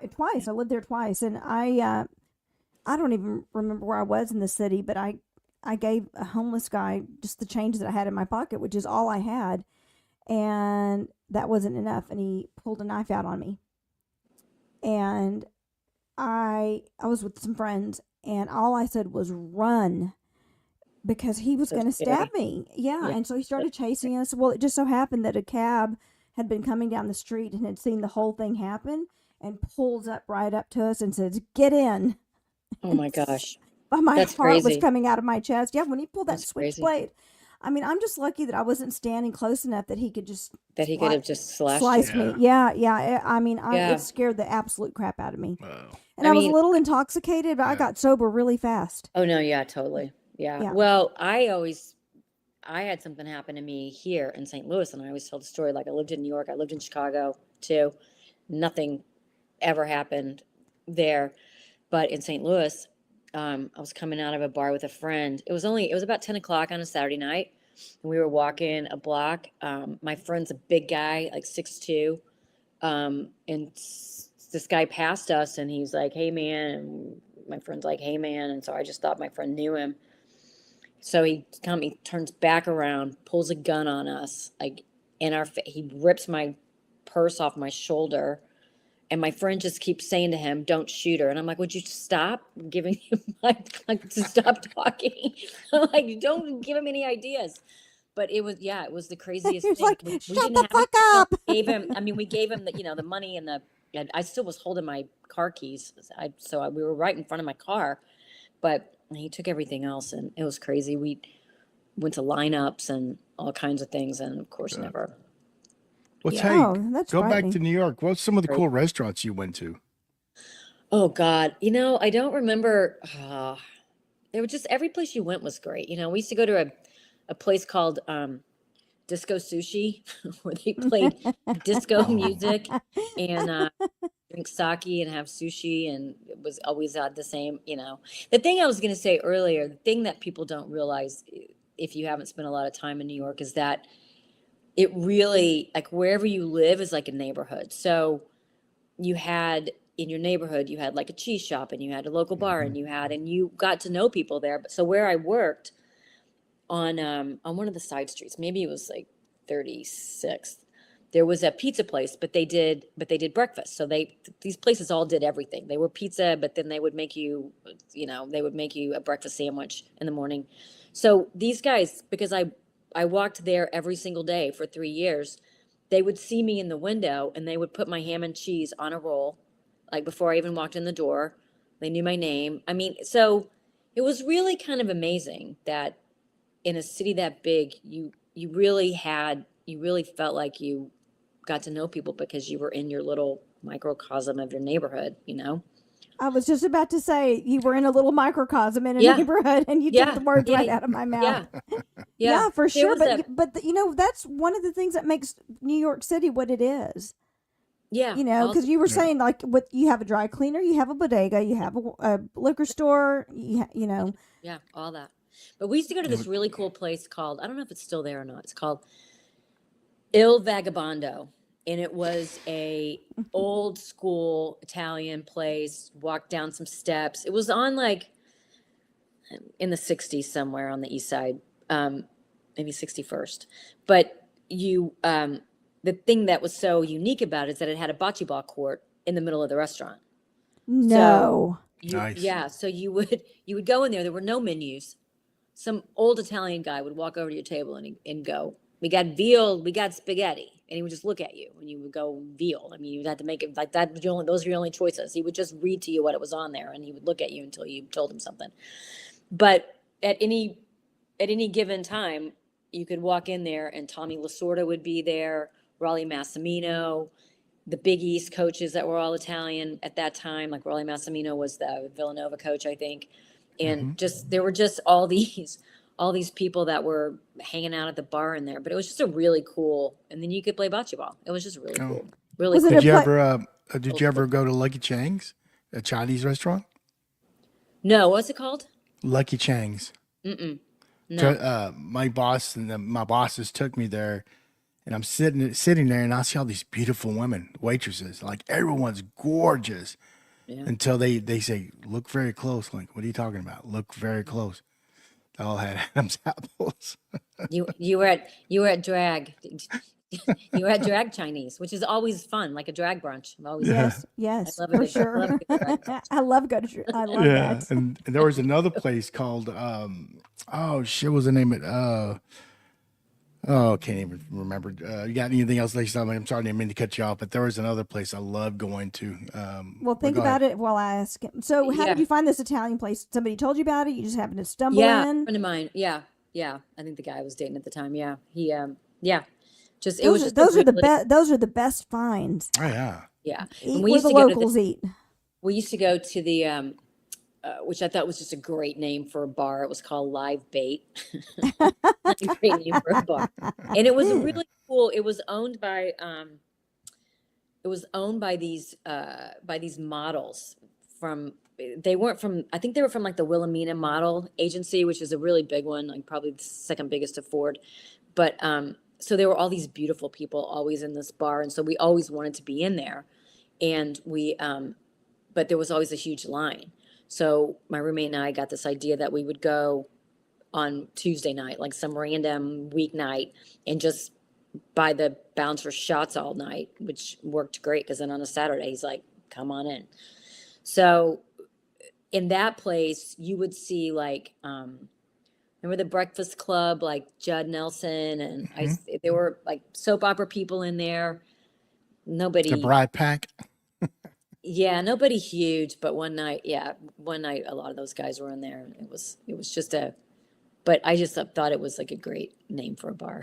lived there twice, and I don't even remember where I was in the city, but I gave a homeless guy just the change that I had in my pocket, which is all I had, and that wasn't enough, and he pulled a knife out on me. And I was with some friends, and all I said was run, because he was going to stab me. Yeah, and so he started chasing us. Well, it just so happened that a cab had been coming down the street and had seen the whole thing happen, and pulls up right up to us and says, "Get in." Oh my gosh. But my That's heart was crazy. coming out of my chest. Yeah, when he pulled that That's crazy. switchblade. I mean, I'm just lucky that I wasn't standing close enough that he could just That he could have just sliced you. me. Yeah. I mean, Yeah. it scared the absolute crap out of me. Wow. And I was a little intoxicated, but I got sober really fast. Oh no, yeah, totally. Yeah. Well, I had something happen to me here in St. Louis, and I always tell the story. Like, I lived in New York, I lived in Chicago too. Nothing ever happened there, but in St. Louis, I was coming out of a bar with a friend. It was about 10 o'clock on a Saturday night, and we were walking a block. My friend's a big guy, like 6'2", and this guy passed us, and he's like, "Hey man," and my friend's like, "Hey man," and so I just thought my friend knew him. So he turns back around, pulls a gun on us, like he rips my purse off my shoulder, And my friend just keeps saying to him, "Don't shoot her." And I'm like, "Would you stop giving him like to stop talking?" I'm like, "Don't give him any ideas." But it was the craziest It's thing. like, We shut didn't the have fuck it. up. We gave him the money and I still was holding my car keys. We were right in front of my car, but he took everything else, and it was crazy. We went to lineups and all kinds of things, and of course never. Well, Yeah. hey, Oh, that's go back frightening. to New York. What's some of the Right. cool restaurants you went to? Oh God, I don't remember. There was just every place you went was great. We used to go to a place called Disco Sushi where they played disco music and drink sake and have sushi, and it was always the same. The thing I was going to say earlier, the thing that people don't realize if you haven't spent a lot of time in New York is that it really, like, wherever you live is like a neighborhood. So you had in your neighborhood, you had like a cheese shop, and you had a local bar, and you got to know people there. But so where I worked on one of the side streets, maybe it was like 36th, there was a pizza place, but they did breakfast. So these places all did everything. They were pizza, but then they would make you a breakfast sandwich in the morning. So these guys, because I walked there every single day for 3 years, they would see me in the window, and they would put my ham and cheese on a roll, like before I even walked in the door. They knew my name. I mean, so it was really kind of amazing that in a city that big, you really felt like you got to know people because you were in your little microcosm of your neighborhood. I was just about to say you were in a little microcosm in a Yeah. neighborhood, and you Yeah. took the words Yeah. right out of my mouth. Yeah. Yeah, for There sure. was But that's one of the things that makes New York City what it is. yeah. Because you were saying, like, you have a dry cleaner, you have a bodega, you have a liquor store, Yeah, all that. But we used to go to this really cool place called, I don't know if it's still there or not. It's called Il Vagabondo. And it was a old school Italian place. Walked down some steps. It was on like in the 60s somewhere on the east side, maybe 61st. But the thing that was so unique about it is that it had a bocce ball court in the middle of the restaurant. No. Nice. Yeah, so you would go in there. There were no menus. Some old Italian guy would walk over to your table and go, "We got veal, we got spaghetti," and he would just look at you, and you would go veal. I mean, you had to make it like that. Those are your only choices. He would just read to you what it was on there, and he would look at you until you told him something. But at any given time, you could walk in there, and Tommy Lasorda would be there, Raleigh Massimino, the Big East coaches that were all Italian at that time. Like Raleigh Massimino was the Villanova coach, I think. And there were just all these people that were hanging out at the bar in there. But it was just a really cool, and then you could play bocce ball. It was just really cool. Really Was it cool. Did you ever go to Lucky Chang's, a Chinese restaurant? No, what's it called? Lucky Chang's. No. My boss and my bosses took me there, and I'm sitting there, and I see all these beautiful women, waitresses. Like, everyone's gorgeous. Yeah. Until they say, "Look very close." Like, what are you talking about? Look very close. They all had Adam's apples. You were at drag. You were at drag Chinese, which is always fun, like a drag brunch. I'm always Yes, I love for it. sure. I love a good drag. I love that. And there was another place called what's the name of it? Can't even remember. You got anything else, Lisa? I'm sorry, I didn't mean to cut you off, but there was another place I love going to. Well, think about it while I ask him. So, how did you find this Italian place? Somebody told you about it? You just happened to stumble Yeah, a in? friend of mine. Yeah. I think the guy I was dating at the time. Yeah, he. Just it Those was are, just those a are the really- best. Those are the best finds. Oh yeah. Yeah, Eat and we where used the to go to locals eat. We used to go to the which I thought was just a great name for a bar. It was called Live Bait. That's a great name for a bar. And it was really cool. It was owned by these models they weren't from, I think they were from like the Wilhelmina Model Agency, which is a really big one, like probably the second biggest to Ford. But so there were all these beautiful people always in this bar, and so we always wanted to be in there. And but there was always a huge line. So my roommate and I got this idea that we would go on Tuesday night, like some random weeknight, and just by the bouncer shots all night, which worked great because then on a Saturday he's like, come on in. So in that place, you would see like, remember the Breakfast Club, like Judd Nelson and there were like soap opera people in there. The Nobody, Bride Pack. yeah, nobody huge, but one night, a lot of those guys were in there. It was just but I just thought it was like a great name for a bar.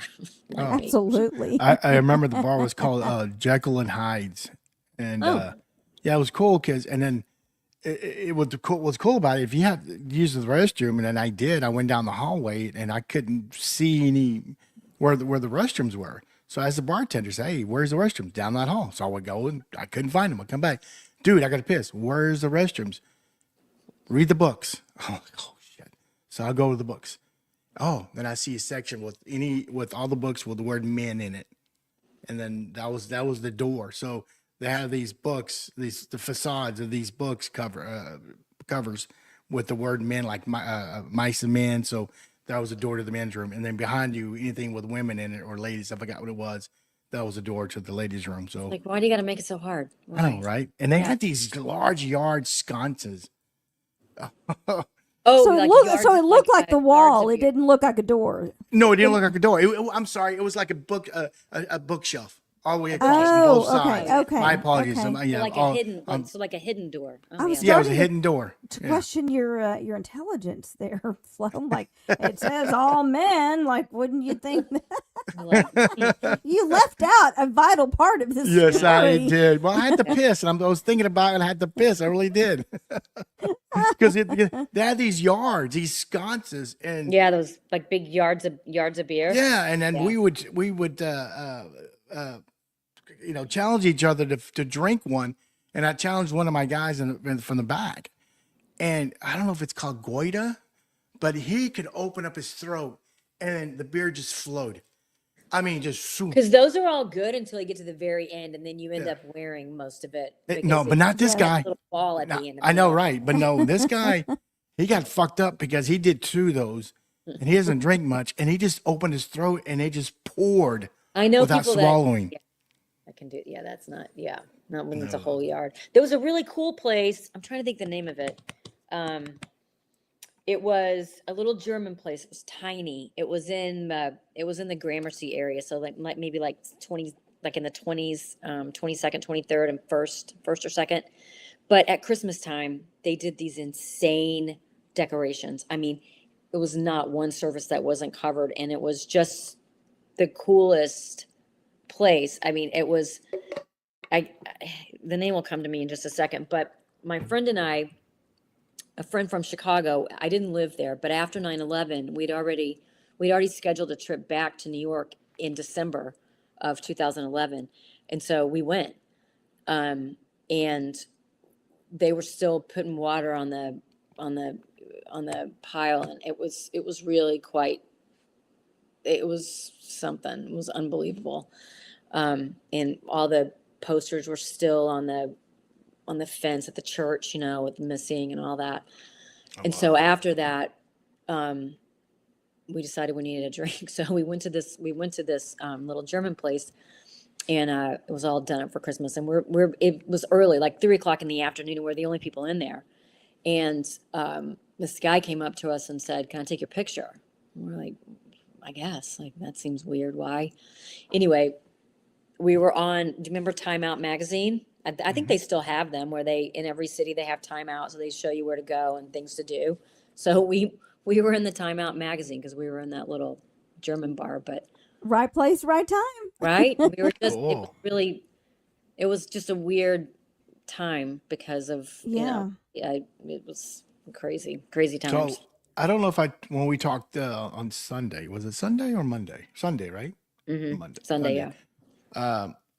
Like me. Absolutely. I remember the bar was called Jekyll and Hyde's, and yeah, it was cool because, and then it was what's cool about it. If you have to use the restroom, and then I did, I went down the hallway and I couldn't see any where the restrooms were. So as the bartender said, "Hey, where's the restrooms?" Down that hall. So I would go and I couldn't find them. I'd come back, dude, I got to piss. Where's the restrooms? Read the books. Oh shit. So I'll go to the books. Oh, then I see a section with all the books with the word men in it. And then that was the door. So they have these books, the facades of these books covers with the word men, like mice and men. So that was a door to the men's room. And then behind you, anything with women in it or ladies, I forgot what it was. That was a door to the ladies' room. So Like, why do you got to make it so hard? I know, right? And they had these large yard sconces. Oh, So it looked like the wall. It did. didn't look like a door. No, it didn't look like a door. I'm sorry. It was like a bookshelf all the way across Oh, both sides. okay. My apologies. Okay. Yeah, Like a hidden, so like a hidden door. Oh, I was yeah, it was a starting hidden door. to Yeah. question your intelligence there, Flo. Like, it says all men. Like, wouldn't you think that? You left out a vital part of this Yes, story. I did. Well, I had to piss, and I was thinking about it. And I had to piss. I really did, because they had these yards, these sconces, and Yeah, those like big yards of beer. yeah, and then Yeah. we would challenge each other to drink one, and I challenged one of my guys from the back, and I don't know if it's called goita, but he could open up his throat, and the beer just flowed. I mean, just swoop. Because those are all good until you get to the very end, and then you end up wearing most of it. No, but not this guy. Little ball at No, the end. I know, right? But no, this guy, he got fucked up because he did 2 of those, and he doesn't drink much, and he just opened his throat and they just poured I know without people swallowing. that. Yeah, I can do. Yeah, that's not. Yeah, not when it's a whole yard. There was a really cool place. I'm trying to think the name of it. It was a little German place. It was tiny. It was in the Gramercy area. So like maybe like 20, like in the 20s, 22nd, 23rd, and first or second. But at Christmas time, they did these insane decorations. I mean, it was not one service that wasn't covered, and it was just the coolest place. I mean, it was. The name will come to me in just a second. But my friend and I. A friend from Chicago, I didn't live there, but after 9/11, we'd already scheduled a trip back to New York in December of 2011. And so we went, and they were still putting water on the pile. And it was really it was something. It was unbelievable. And all the posters were still on the fence at the church, with missing and all that. And so after that, we decided we needed a drink. So we went to this little German place, and it was all done up for Christmas. And it was early, like 3:00 in the afternoon, and we're the only people in there. And this guy came up to us and said, "Can I take your picture?" And we're like, "I guess, like, that seems weird. Why?" Anyway, we were on, do you remember Time Out magazine? I think they still have them, where in every city they have Time Out, so they show you where to go and things to do. So we were in the Time Out magazine because we were in that little German bar, but Right place, right time. right, we were just Cool. it was just a weird time because of it was crazy times. So I don't know if when we talked on Sunday, was it Sunday or Monday? Sunday, right? Monday. Sunday, yeah.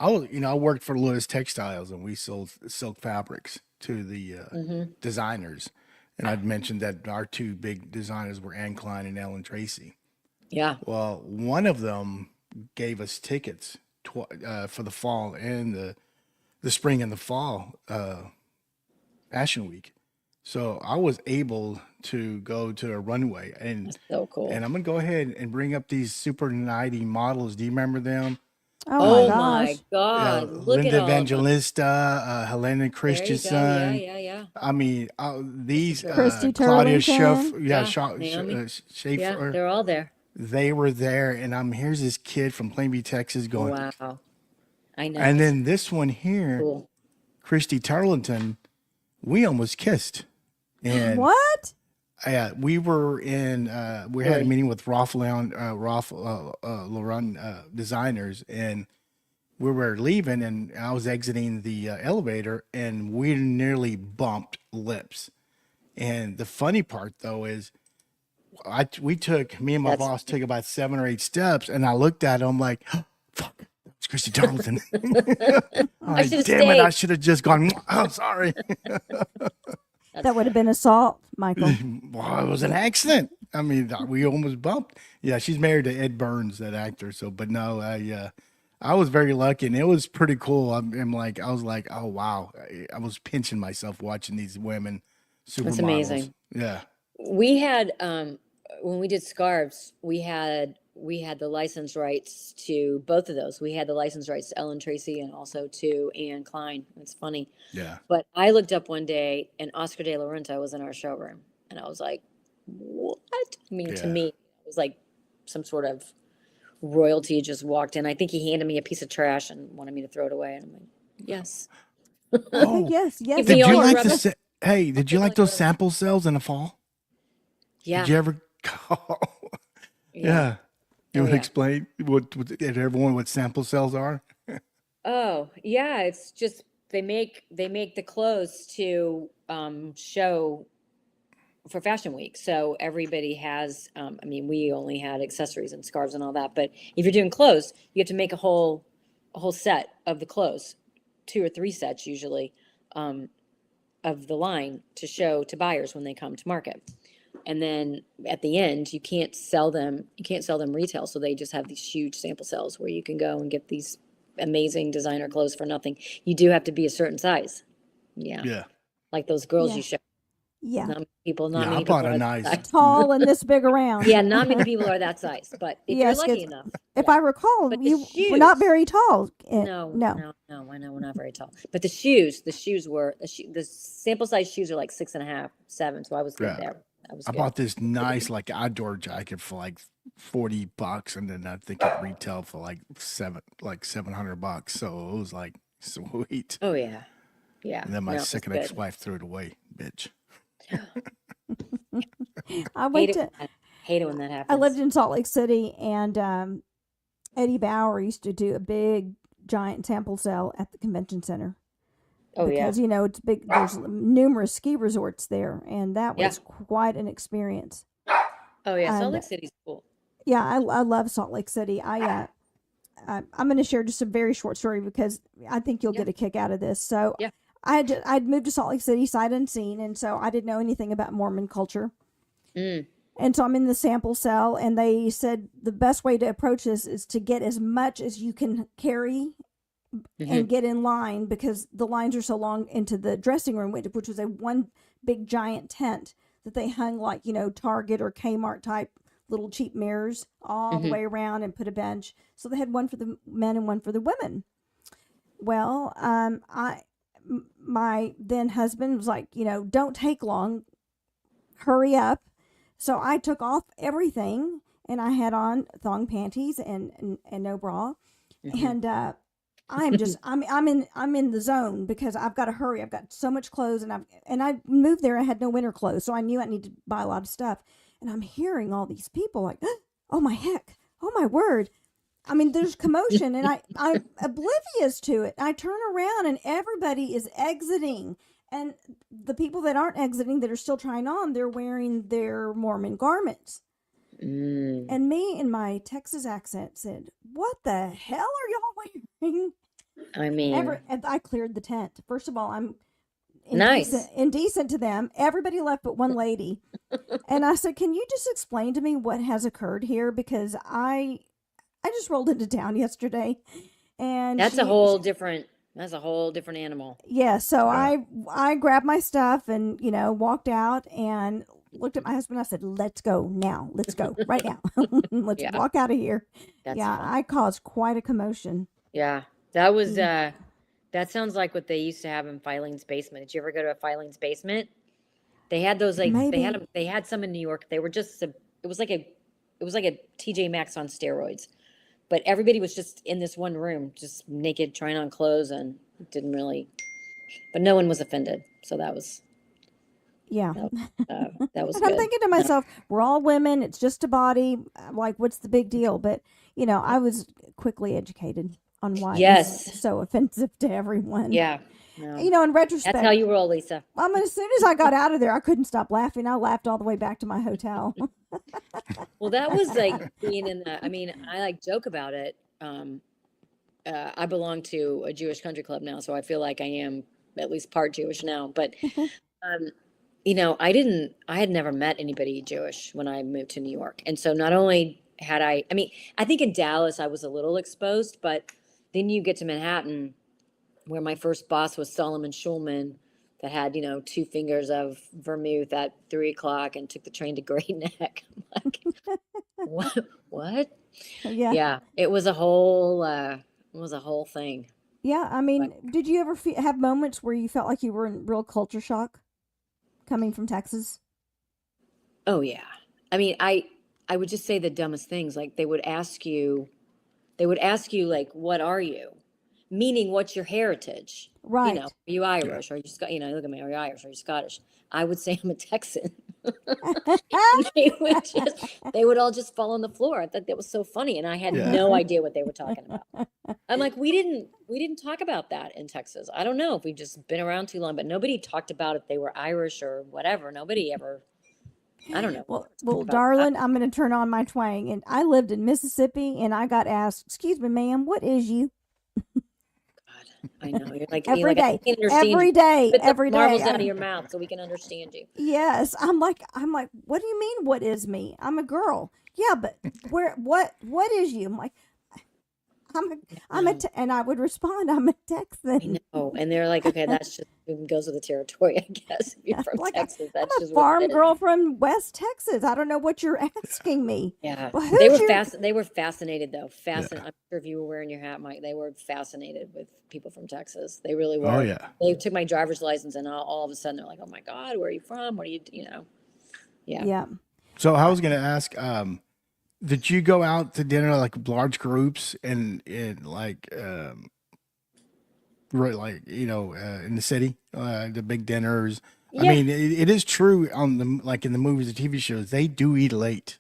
I worked for Lewis Textiles, and we sold silk fabrics to the designers. And I'd mentioned that our 2 big designers were Ann Klein and Ellen Tracy. Yeah. Well, one of them gave us tickets for the fall and the spring and the fall Fashion Week. So I was able to go to a runway, That's so cool. and I'm gonna go ahead and bring up these Super 90 models. Do you remember them? Oh my Oh gosh. my God. Look at Linda all of them. Evangelista, Helena There you go. Yeah, Christensen. yeah. I mean, these Christy Claudia Turlington. Naomi. Schaefer, Yeah, they're all there. they were there, and here's this kid from Plainview, Texas, going, Wow. I know. and It's then this one here, cool. Christy Turlington, we almost kissed, and What? we were in, we had a Really? meeting with Ralph Lauren, Lauren designers, and we were leaving, and I was exiting the elevator, and we nearly bumped lips. And the funny part though is, me and my That's boss took about 7 or 8 steps, and I looked at him like, oh, fuck, it's Christy Tarleton. I'm like, should've damn it, I stayed. should have just gone, oh, sorry. That would have been assault, Michael. Well, it was an accident. I mean, we almost bumped. Yeah, she's married to Ed Burns, that actor. So, but no, I was very lucky, and it was pretty cool. I was like, oh wow, I was pinching myself watching these women supermodels. That's amazing. Yeah, We had when we did scarves, we had the license rights to both of those. We had the license rights to Ellen Tracy and also to Anne Klein. It's funny. yeah. But I looked up one day and Oscar de la Renta was in our showroom. And I was like, what? I mean, to Yeah. me, it was like some sort of royalty just walked in. I think he handed me a piece of trash and wanted me to throw it away. And I'm like, yes. Oh, Yes. Give did me all you your like rubbish. hey, did you like those sample cells in the fall? Yeah. Did you ever? Yeah. You Oh, would yeah. explain everyone what sample cells are? Oh, yeah, it's just they make the clothes to show for Fashion Week. So everybody has I mean, we only had accessories and scarves and all that, but if you're doing clothes, you have to make a whole set of the clothes, 2 or 3 sets usually, of the line to show to buyers when they come to market. And then at the end, you can't sell them retail. So they just have these huge sample cells where you can go and get these amazing designer clothes for nothing. You do have to be a certain size. Yeah. Yeah. Like those girls Yeah. you show. Yeah. Not Yeah, many I people bought a are nice. that size. Tall and this big around. Yeah, not many people are that size. But if Yes, you're lucky 'cause enough. If yeah. I recall, But the you were not shoes- very tall. No, No. I know we're not very tall. But the shoes were the sample size shoes are like 6.5, 7. So I was good Yeah. there. I was I good. bought this nice like outdoor jacket for like $40, and then I think it retailed for like $700. So it was like sweet. Oh yeah. Yeah. And then my no, it's second good. ex-wife threw it away, bitch. I Hate went it, to. hate it when that happens. I lived in Salt Lake City, and Eddie Bauer used to do a big, giant sample sale at the convention center. Oh yeah. Because it's big. There's numerous ski resorts there, and that Yeah. was quite an experience. Oh yeah. Salt and- Lake City's cool. Yeah, I love Salt Lake City. I'm going to share just a very short story because I think you'll Yeah. get a kick out of this. So Yeah. I'd moved to Salt Lake City sight unseen, and so I didn't know anything about Mormon culture. Mm. And so I'm in the sample cell, and they said the best way to approach this is to get as much as you can carry and get in line, because the lines are so long into the dressing room, which was a one big giant tent that they hung like, Target or Kmart type little cheap mirrors all the way around and put a bench. So they had one for the men and one for the women. Well, my then husband was like, don't take long, hurry up. So I took off everything, and I had on thong panties and no bra. And I'm just I'm in the zone because I've got to hurry. I've got so much clothes, and I moved there. I had no winter clothes, so I knew I needed to buy a lot of stuff. And I'm hearing all these people like, oh my heck, oh my word. I mean, there's commotion, and I'm oblivious to it. I turn around, and everybody is exiting. And the people that aren't exiting, that are still trying on, they're wearing their Mormon garments. Mm. And me in my Texas accent said, what the hell are y'all wearing? I mean, And I cleared the tent. First of all, I'm Nice. indecent to them. Everybody left but one lady. And I said, can you just explain to me what has occurred here? Because I just rolled into town yesterday. And that's a whole different That's a whole different animal. Yeah, so I grabbed my stuff and, walked out and looked at my husband. I said, "Let's go now. Let's go right now. Let's Yeah, walk out of here." that's Yeah, fun. I caused quite a commotion. Yeah, that was that sounds like what they used to have in Filene's basement. Did you ever go to a Filene's basement? They had those like Maybe. they had some in New York. They were just it was like a TJ Maxx on steroids. But everybody was just in this one room, just naked, trying on clothes, and didn't really. But no one was offended, so Yeah. that was And I'm good. thinking to myself, we're all women. It's just a body. Like, what's the big deal? But, I was quickly educated on why it was Yes, so offensive to everyone. yeah, no, In that's how retrospect, you roll, Lisa. I mean, as soon as I got out of there, I couldn't stop laughing. I laughed all the way back to my hotel. Well, that was like being in the. I mean, I like joke about it. I belong to a Jewish country club now, so I feel like I am at least part Jewish now. But um, I had never met anybody Jewish when I moved to New York. And so not only had I mean, I think in Dallas I was a little exposed, but then you get to Manhattan where my first boss was Solomon Schulman that had, 2 fingers of vermouth at 3 o'clock and took the train to Great Neck. I'm like, what? Yeah. Yeah, it was a whole, thing. Yeah. I But mean, did you ever have moments where you felt like you were in real culture shock coming from Texas? oh yeah. I mean, I would just say the dumbest things. Like they would ask you like, what are you? Meaning, what's your heritage? Are Right. you Irish? Are you look at me, are you Irish? Are you Scottish? I would say I'm a Texan. They would all just fall on the floor. I thought that was so funny. And I had Yeah. no idea what they were talking about. I'm like, we didn't talk about that in Texas. I don't know if we've just been around too long, but nobody talked about if they were Irish or whatever. Nobody ever, I don't know. Well, darling, I'm going to turn on my twang. And I lived in Mississippi, and I got asked, "Excuse me, ma'am, what is you?" God, I know. You're like, Every I day, can't understand every you. day, Put the every marbles day. out of your mouth so we can understand you. Yes, I'm like, what do you mean? What is me? I'm a girl. Yeah, but what is you? I'm like, and I would respond, I'm a I Texan. know. And they're like, okay, that's just it goes with the territory, I guess. If you're from Like Texas, I'm that's a just what farm it is. girl from West Texas. I don't know what you're asking me. Yeah. Well, They who's were your? they were fascinated though. Yeah. I'm sure if you were wearing your hat, Mike, they were fascinated with people from Texas. They really Oh were. yeah. They took my driver's license and all of a sudden they're like, oh my God, where are you from? What are you? Yeah. Yeah. So I was gonna ask, did you go out to dinner like large groups and like right, like in the city, the big dinners? I Yeah. mean, it is true on the like in the movies and TV shows they do eat late.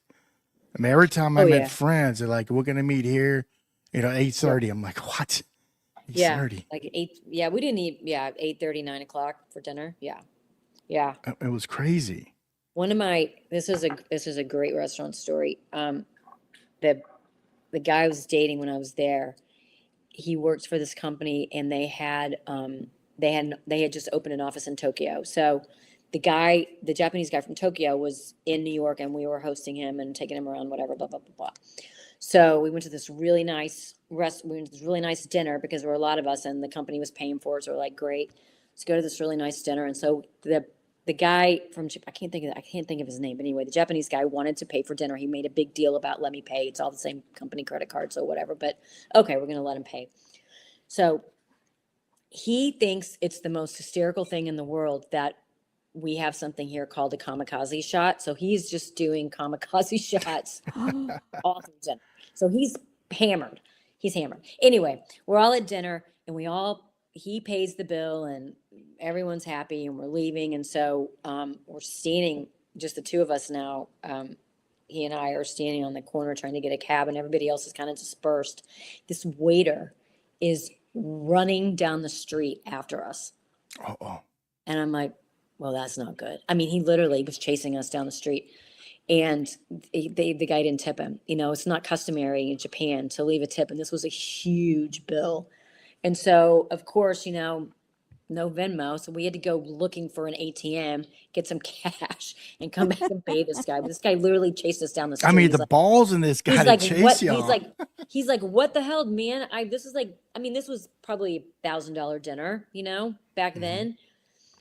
I mean, every time I Oh met yeah. friends, they're like, "We're gonna meet here, 8:30." I'm like, "What? Yeah. 8:30?" Like we didn't eat 8:30, 9 o'clock for dinner. Yeah. Yeah. It was crazy. This is a great restaurant story. The guy I was dating when I was there, he worked for this company and they had just opened an office in Tokyo. So the Japanese guy from Tokyo was in New York and we were hosting him and taking him around, whatever, blah, blah, blah, blah. So we went to this really nice dinner because there were a lot of us and the company was paying for it. So we're like, great, let's go to this really nice dinner. And so the guy from I can't think of his name, but anyway, the Japanese guy wanted to pay for dinner. He made a big deal about Lemme pay. It's all the same company credit card, so whatever. But okay, we're gonna let him pay. So he thinks it's the most hysterical thing in the world that we have something here called a kamikaze shot. So he's just doing kamikaze shots all through dinner. So he's hammered. Anyway, we're all at dinner and he pays the bill and everyone's happy and we're leaving. And so we're standing, just the two of us now. He and I are standing on the corner trying to get a cab and everybody else is kind of dispersed. This waiter is running down the street after us. Oh. And I'm like, well, that's not good. I mean, he literally was chasing us down the street. And the guy didn't tip him. It's not customary in Japan to leave a tip. And this was a huge bill. And so, of course, no Venmo. So we had to go looking for an ATM, get some cash, and come back and pay this guy. But this guy literally chased us down the street. I mean, the balls in this guy he's to like, chase what? y'all. He's like, what the hell, man? This was probably $1,000 dinner, back then.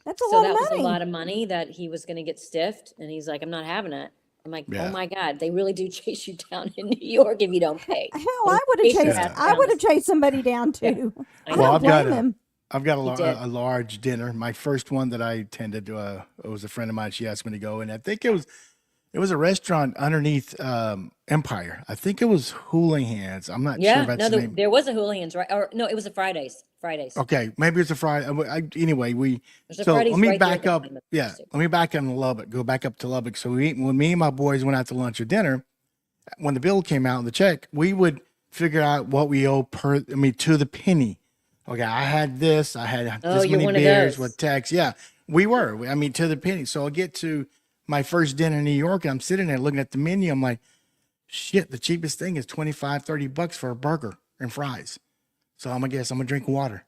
That's a So lot that of was a money. lot of money that he was going to get stiffed. And he's like, I'm not having it. I'm like, Yeah. oh my God, they really do chase you down in New York if you don't pay. Hell, They I would chase have your chased. ass I down would the have chased somebody down too. I I know. Well, don't blame him. I've got He did. a large dinner. My first one that I attended, it was a friend of mine. She asked me to go, and I think it was a restaurant underneath Empire. I think it was Houlihan's. I'm not sure Yeah, if that's no, the name. there was a Houlihan's, right? Or no, it was a Fridays. Okay, maybe it's a Friday. Anyway, There's a so Fridays let me right there back up. behind the Yeah, Pepsi. let me back up to Lubbock. Go back up to Lubbock. So when me and my boys went out to lunch or dinner, when the bill came out and the check, we would figure out what we owe to the penny. Okay, I had this. I had Oh, this you're many one of beers those. with tax. Yeah, we were. I mean, to the penny. So I get to my first dinner in New York, and I'm sitting there looking at the menu. I'm like, shit, the cheapest thing is $25-$30 for a burger and fries. So I'm gonna drink water,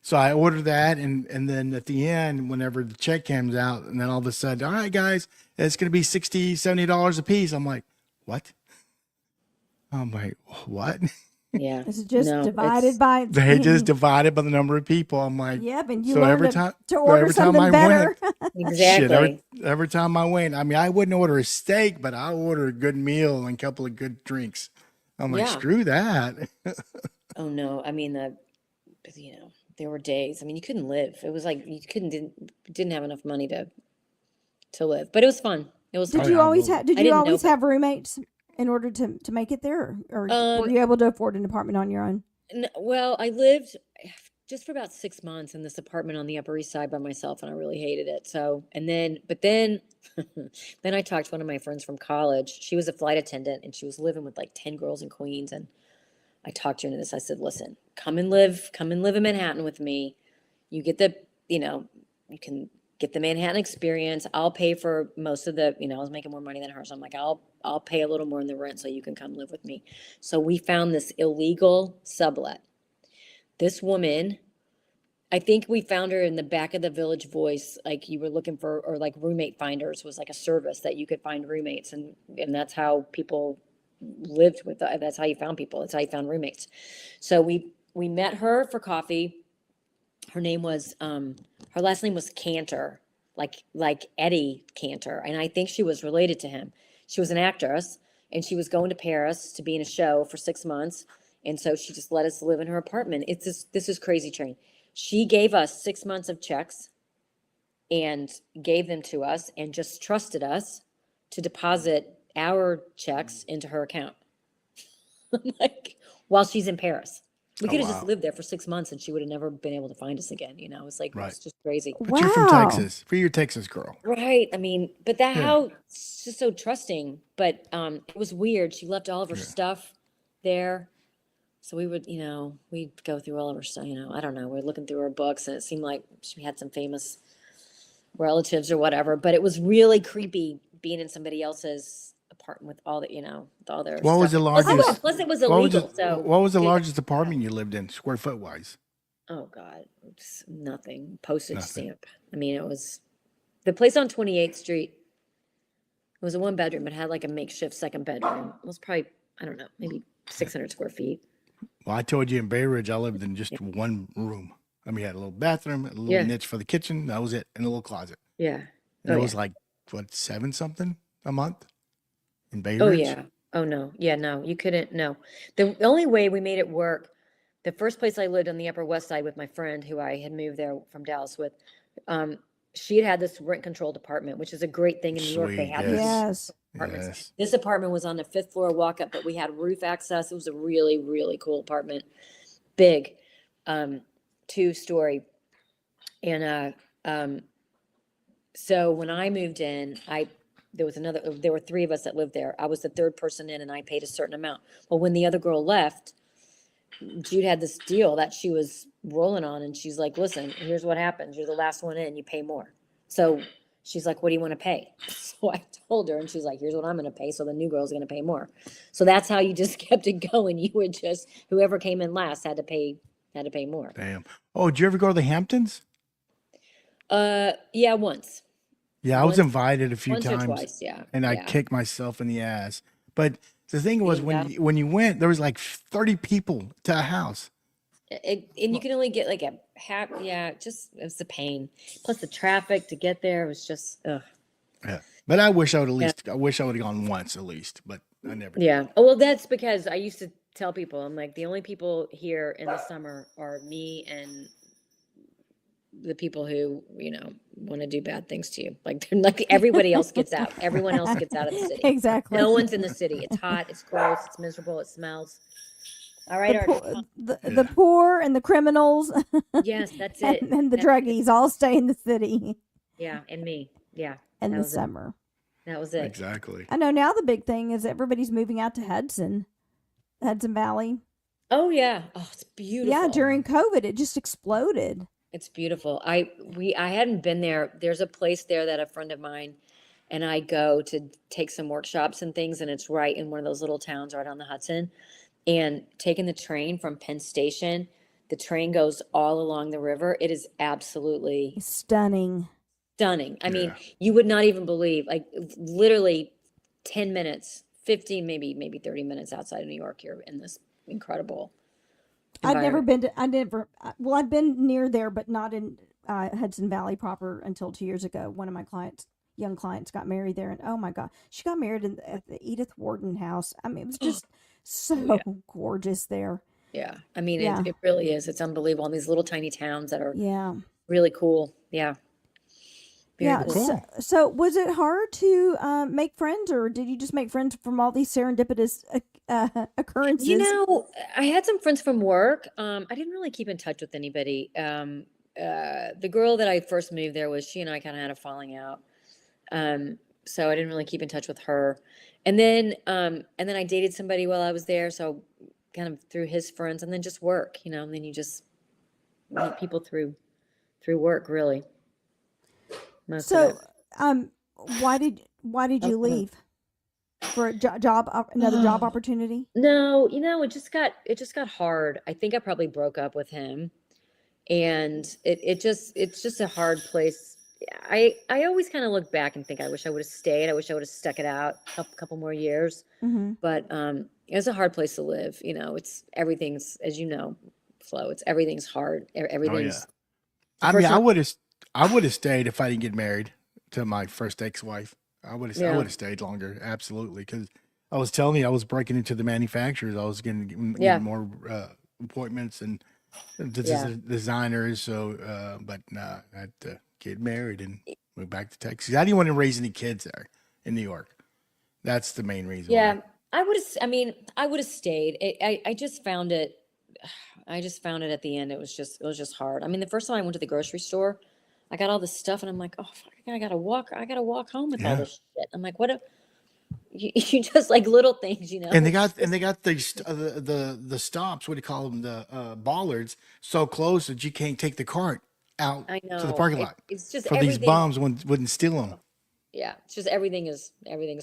So I ordered that, and then at the end, whenever the check comes out, and then all of a sudden, all right, guys, it's gonna be $60-$70 a piece. I'm like, what? I'm like, what? Yeah. It's just No, divided by. They just divided by the number of people. I'm like, Yep, and you so learned every to, time- to so order every time something I better. Exactly. shit, every time I went, I mean, I wouldn't order a steak, but I order a good meal and a couple of good drinks. I'm like, Yeah. screw that. Oh no, there were days. You couldn't live. It was like you didn't have enough money to live, but it was fun. It was Did fun. you always have? I Did you didn't know always that. have roommates in order to make it there, or were you able to afford an apartment on your own? Well, I lived just for about 6 months in this apartment on the Upper East Side by myself, and I really hated it. So, but then then I talked to one of my friends from college. She was a flight attendant, and she was living with like 10 girls in Queens. And I talked her into this. I said, listen, come and live in Manhattan with me. You get you can get the Manhattan experience. I'll pay for most of the, I was making more money than her. So I'm like, I'll pay a little more in the rent so you can come live with me. So we found this illegal sublet. This woman, I think we found her in the back of the Village Voice, like you were looking for, or like Roommate Finders was like a service that you could find roommates, and that's how people lived with. That's how you found people. That's how you found roommates. So we met her for coffee. Her name was her last name was Cantor, like Eddie Cantor, and I think she was related to him. She was an actress, and she was going to Paris to be in a show for 6 months. And so she just let us live in her apartment. This is crazy train. She gave us 6 months of checks and gave them to us and just trusted us to deposit our checks into her account. Like, while she's in Paris. We could have just lived there for 6 months and she would have never been able to find us again. It's like, Right. it's just crazy. But you're from Texas. You're a Texas girl. Right. But how, it's just so trusting. But it was weird. She left all of her stuff there. So we would, we'd go through all of her stuff, I don't know. We're looking through her books and it seemed like she had some famous relatives or whatever. But it was really creepy being in somebody else's apartment with all the, with all their What stuff. was the largest? Plus it was What was, illegal. what was the Yeah. largest apartment you lived in, square foot wise? Oh God, it's nothing. Postage Nothing. stamp. It was the place on 28th Street. It was a 1-bedroom. It had like a makeshift second bedroom. It was probably, I don't know, maybe 600 square feet. Well, I told you in Bay Ridge, I lived in just one room. I had a little bathroom, a little niche for the kitchen. That was it, and a little closet. Yeah. And it was like, what, 7 something a month in Bay Oh Ridge? yeah. Oh no. Yeah, no, you couldn't. No. The only way we made it work, the first place I lived on the Upper West Side with my friend who I had moved there from Dallas with, she had this rent controlled apartment, which is a great thing in New York. They Sweet, have yes. these Yes. apartments. Yes. This apartment was on the 5th floor walk up, but we had roof access. It was a really, really cool apartment. Big, 2-story. And so when I moved in, there were 3 of us that lived there. I was the 3rd person in and I paid a certain amount. Well, when the other girl left, Jude had this deal that she was rolling on, and she's like, listen, here's what happens. You're the last one in, you pay more. So she's like, what do you want to pay? So I told her, and she's like, here's what I'm going to pay. So the new girl's going to pay more. So that's how you just kept it going. You would just, whoever came in last had to pay Had to pay more. Damn. Oh, did you ever go to the Hamptons? Yeah, once. Yeah, I was invited a few Once or times, twice, yeah. and I Yeah. kicked myself in the ass. But the thing was, Yeah. when you went, there was like 30 people to a house. And you can only get like a half, just it was a pain. Plus the traffic to get there was just, ugh. Yeah. But I wish I would have gone once at least, but I never did. Yeah. Oh, well, that's because I used to tell people, I'm like, the only people here in the summer are me and the people who, want to do bad things to you. Like, they're like everybody else gets out. Everyone else gets out of the city. Exactly. No one's in the city. It's hot. It's gross. It's miserable. It smells. All right. The poor and the criminals. Yes, that's it. And the druggies all stay in the city. Yeah, and me. Yeah. In the summer. That was it. Exactly. I know now the big thing is everybody's moving out to Hudson Valley. Oh yeah. Oh, it's beautiful. Yeah, during COVID it just exploded. It's beautiful. I hadn't been there. There's a place there that a friend of mine and I go to take some workshops and things, and it's right in one of those little towns right on the Hudson. And taking the train from Penn Station, the train goes all along the river. It is absolutely stunning. I mean, you would not even believe, like literally 10 minutes, 15, maybe 30 minutes outside of New York, you're in this incredible environment. I've been near there, but not in Hudson Valley proper until 2 years ago. One of my young clients got married there, and oh my God, she got married at the Edith Wharton house. I mean, it was just so gorgeous there. Yeah. I mean, it really is. It's unbelievable. All these little tiny towns that are really cool. Yeah. Very cool. So was it hard to make friends, or did you just make friends from all these serendipitous occurrences? I had some friends from work. I didn't really keep in touch with anybody. The girl that I first moved there with, she and I kind of had a falling out. So I didn't really keep in touch with her. And then I dated somebody while I was there. So kind of through his friends, and then just work, and then you just meet people through work, really. So, why did you leave for another job opportunity? No, it just got hard. I think I probably broke up with him, and it's just a hard place. I always kind of look back and think I wish I would have stayed. I wish I would have stuck it out a couple more years. Mm-hmm. But it's a hard place to live. Everything's, as you know, Flo. Everything's hard. Everything's. I mean, I would have stayed if I didn't get married to my first ex-wife. I would have stayed longer, absolutely, because I was telling you I was breaking into the manufacturers. I was getting more appointments and designers. So, but I had to get married and move back to Texas. I didn't want to raise any kids there in New York. That's the main reason. Yeah, why. I would have stayed. I just found it. At the end, it was just hard. I mean, the first time I went to the grocery store, I got all this stuff, and I'm like, oh, fuck, I gotta walk home with all this shit. I'm like, what? You just like little things, And they got the stops. What do you call them? The bollards so close that you can't take the cart out to the parking lot. It's just for these bums wouldn't steal them. Yeah, it's just everything's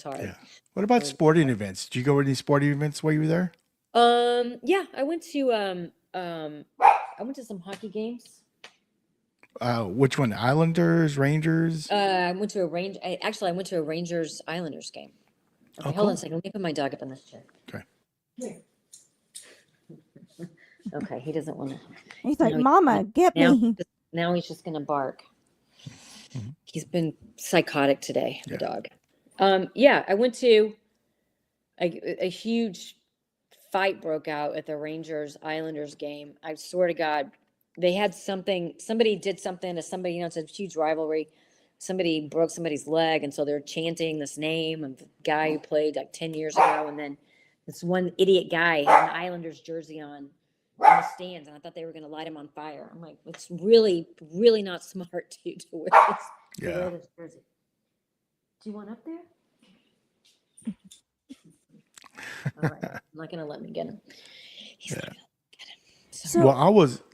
hard. Yeah. What about sporting events? Did you go to any sporting events while you were there? Yeah, I went to some hockey games. Which one? Islanders, Rangers? I went to a Rangers Islanders game. Okay, hold on a second. Let me put my dog up in this chair. Okay. Here. Okay, he doesn't want to. He's like, Mama, get me. Now he's just gonna bark. Mm-hmm. He's been psychotic today, the dog. I went to a huge fight broke out at the Rangers Islanders game. I swear to God, they had somebody did something to somebody, it's a huge rivalry. Somebody broke somebody's leg, and so they're chanting this name of the guy who played like 10 years ago, and then this one idiot guy had an Islanders jersey on in the stands, and I thought they were going to light him on fire. I'm like, it's really, really not smart to wear this jersey. Do you want up there? All right. I'm not going to let me get him. He's going to get him. So, well,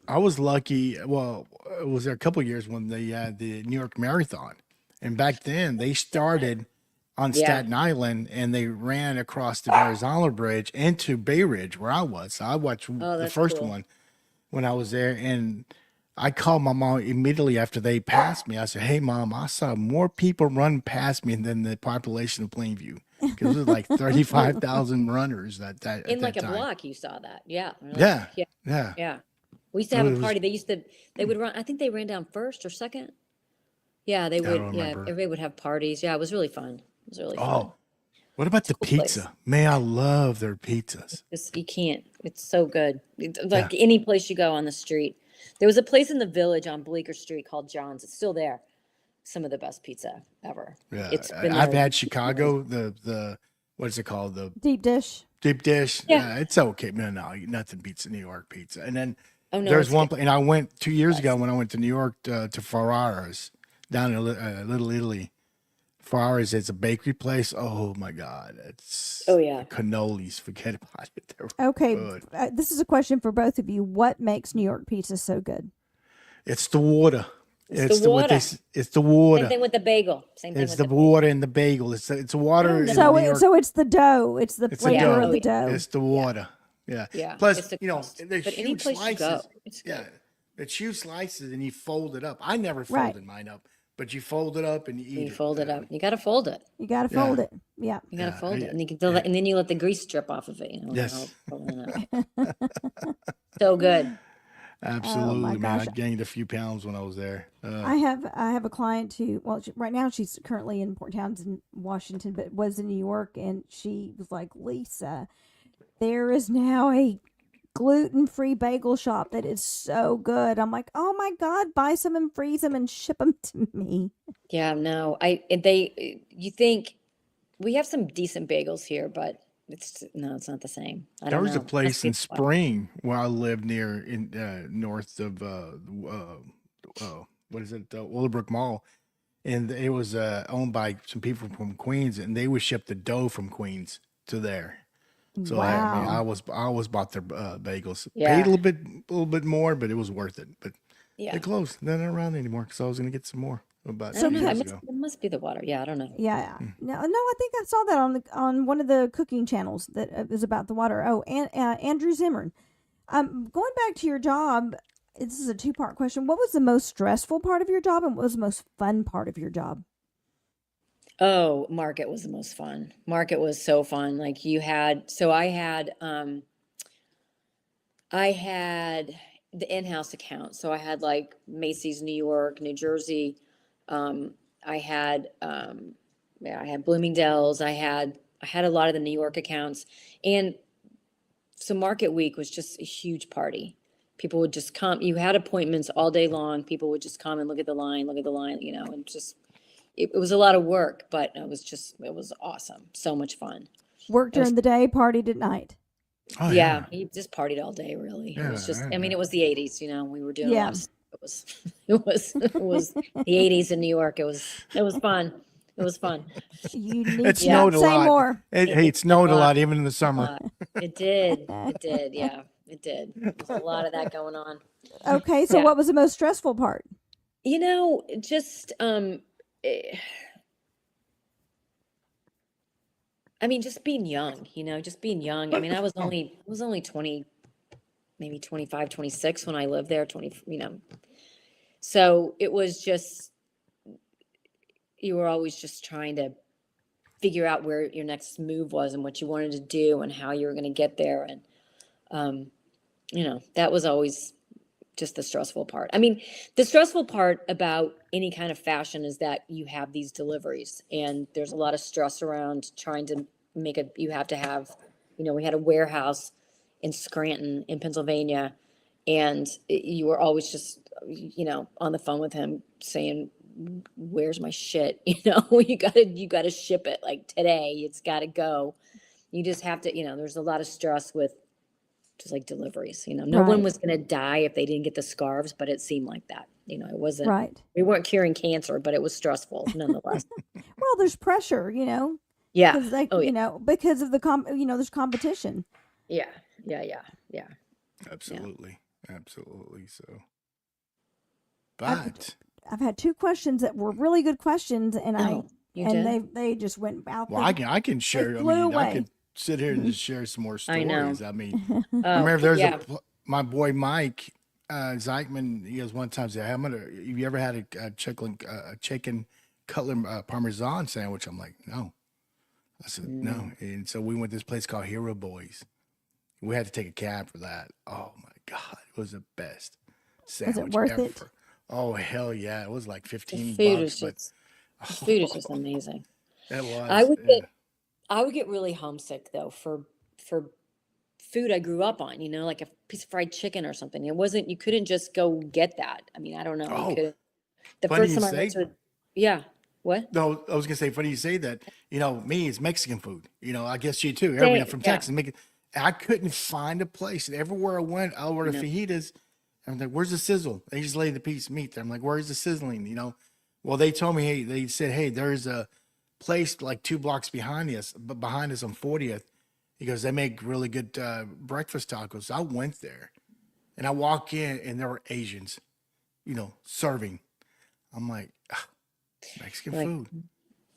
I was lucky. Well, it was there a couple of years when they had the New York Marathon. And back then they started on Staten Island and they ran across the Verrazano Bridge into Bay Ridge where I was. So I watched the first one. when I was there, and I called my mom immediately after they passed me. I said, "Hey, Mom, I saw more people run past me than the population of Plainview because it was like 35,000 runners at that In like a time. block, you saw that. Yeah. Yeah, Yeah. yeah. Yeah. We used to have It a was- party. They would run, I think they ran down first or second. Yeah, they I don't would. Yeah, remember. everybody would have parties. Yeah, it was really fun. It was really fun. Oh, what about the Cool place. pizza? Man, I love their pizzas. You can't. It's so good. Like any place you go on the street. There was a place in the Village on Bleecker Street called John's. It's still there. Some of the best pizza ever. Yeah, It's been I've there. had Chicago. The what is it called? The Deep dish. deep dish. Yeah. It's okay. No, nothing beats the New York pizza. And then Oh no, there's it's one, good. and I went 2 years ago when I went to New York to Ferrara's down in Little Italy. Ferrara's, it's a bakery place. Oh my God, it's Oh yeah. cannolis. Forget about it. They're Okay, good. this is a question for both of you. What makes New York pizza so good? It's the water. It's the what water. it's the water. Same thing with the bagel. Same thing It's with the water in the bagel. It's water. in So, New York. so it's the dough. It's the It's the flavor dough. of the dough. It's the water. Yeah. Yeah, Plus, it's the you know, crust. there's But any huge place you go, slices. it's Yeah. good. It's huge slices and you fold it up. I never Right. folded mine up, but you fold it up and you eat You it. fold it up. You got to fold it. You got to Yeah. fold it. Yeah. You got to Yeah, fold yeah, it, and you can and then you let the grease drip off of it. You know. Yes. So good. Absolutely, man. I gosh. gained a few pounds when I was there. I have a client who, well, right now she's currently in Port Townsend, Washington, but was in New York, and she was like, Lisa, there is now a gluten-free bagel shop that is so good. I'm like, oh my God, buy some and freeze them and ship them to me. Yeah. No. You think we have some decent bagels here, but it's not the same. I There don't was know. a place in Must be- Spring where I lived near in north of what is it, Willowbrook Mall, and it was owned by some people from Queens, and they would ship the dough from Queens to there. So I mean, Wow. I always bought their bagels. Yeah. Paid a little bit more, but it was worth it. But Yeah. they closed. They're not around anymore because I was going to get some more about I So 2 don't know. years It must, ago. it must be the water. Yeah. I don't know. Yeah. Hmm. No, I think I saw that on one of the cooking channels that is about the water. Oh, and Andrew Zimmern. Going back to your job, this is a two-part question. What was the most stressful part of your job, and what was the most fun part of your job? Oh, market was the most fun. Market was so fun. Like I had the in-house account. So I had like Macy's, New York, New Jersey. I had Bloomingdale's. I had a lot of the New York accounts. And so market week was just a huge party. People would just come. You had appointments all day long. People would just come and look at the line, you know, and just it was a lot of work, but it was awesome. So much fun. Work during the day, partied at night. Oh, Yeah, he just partied all day, really. It was Yeah, just, yeah, I mean, yeah. it was the 80s, you know, we were doing a Yeah. lot of stuff. It was the 80s in New York. It was fun. It was fun. You need It to snowed a say lot. more. It snowed a lot. lot even in the summer. It did. It did. Yeah, it did. There's a lot of that going on. Okay, so Yeah. what was the most stressful part? You know, just I mean, just being young, you know, just being young. I mean, I was only 20, maybe 25, 26 when I lived there, 20, you know. So it was just, you were always just trying to figure out where your next move was and what you wanted to do and how you were going to get there. And, you know, that was always just the stressful part. I mean, the stressful part about any kind of fashion is that you have these deliveries and there's a lot of stress around trying to you have to have, you know, we had a warehouse in Scranton in Pennsylvania and you were always just, you know, on the phone with him saying, where's my shit? You know, you gotta ship it like today. It's gotta go. You just have to, you know, there's a lot of stress with just like deliveries, you know, no one Right. was going to die if they didn't get the scarves, but it seemed like that, you know, it wasn't, Right. we weren't curing cancer, but it was stressful nonetheless. Well, there's pressure, you know, Yeah. because like Oh, yeah. you know, because of the there's competition. Yeah. Absolutely. Absolutely. So, I've- but I've had two questions that were really good questions, and Oh, you did? they just went out. well, I can share. I flew mean, I away. could sit here and just share some more I know. stories. I mean, Oh, I remember there's yeah. my boy Mike. Zeichman, he goes one time, said, "Have you ever had a chicken cutler Parmesan sandwich?" I'm like, "No." I said, "No." And so we went to this place called Hero Boys. We had to take a cab for that. Oh my God, it was the best sandwich Was it worth ever. it? Oh hell yeah, it was like The $15, food is but just the food is just amazing. it I was. would Yeah. get I would get really homesick though for food I grew up on, like a piece of fried chicken or something. You couldn't just go get that. I mean, I don't know. You Oh, couldn't. The funny first you time I went say. to, yeah, what? No, I was gonna say, funny you say that. Me, it's Mexican food. I guess you too. Everybody from Yeah, Texas. I couldn't find a place. And everywhere I went, I ordered no, fajitas. I'm like, "Where's the sizzle?" They just lay the piece of meat there. I'm like, "Where's the sizzling?" Well, they told me, hey, they said, "Hey, there's a place like 2 blocks behind us, but behind us on 40th." He goes, "They make really good breakfast tacos." So I went there, and I walk in, and there were Asians, serving. I'm like, Mexican like food.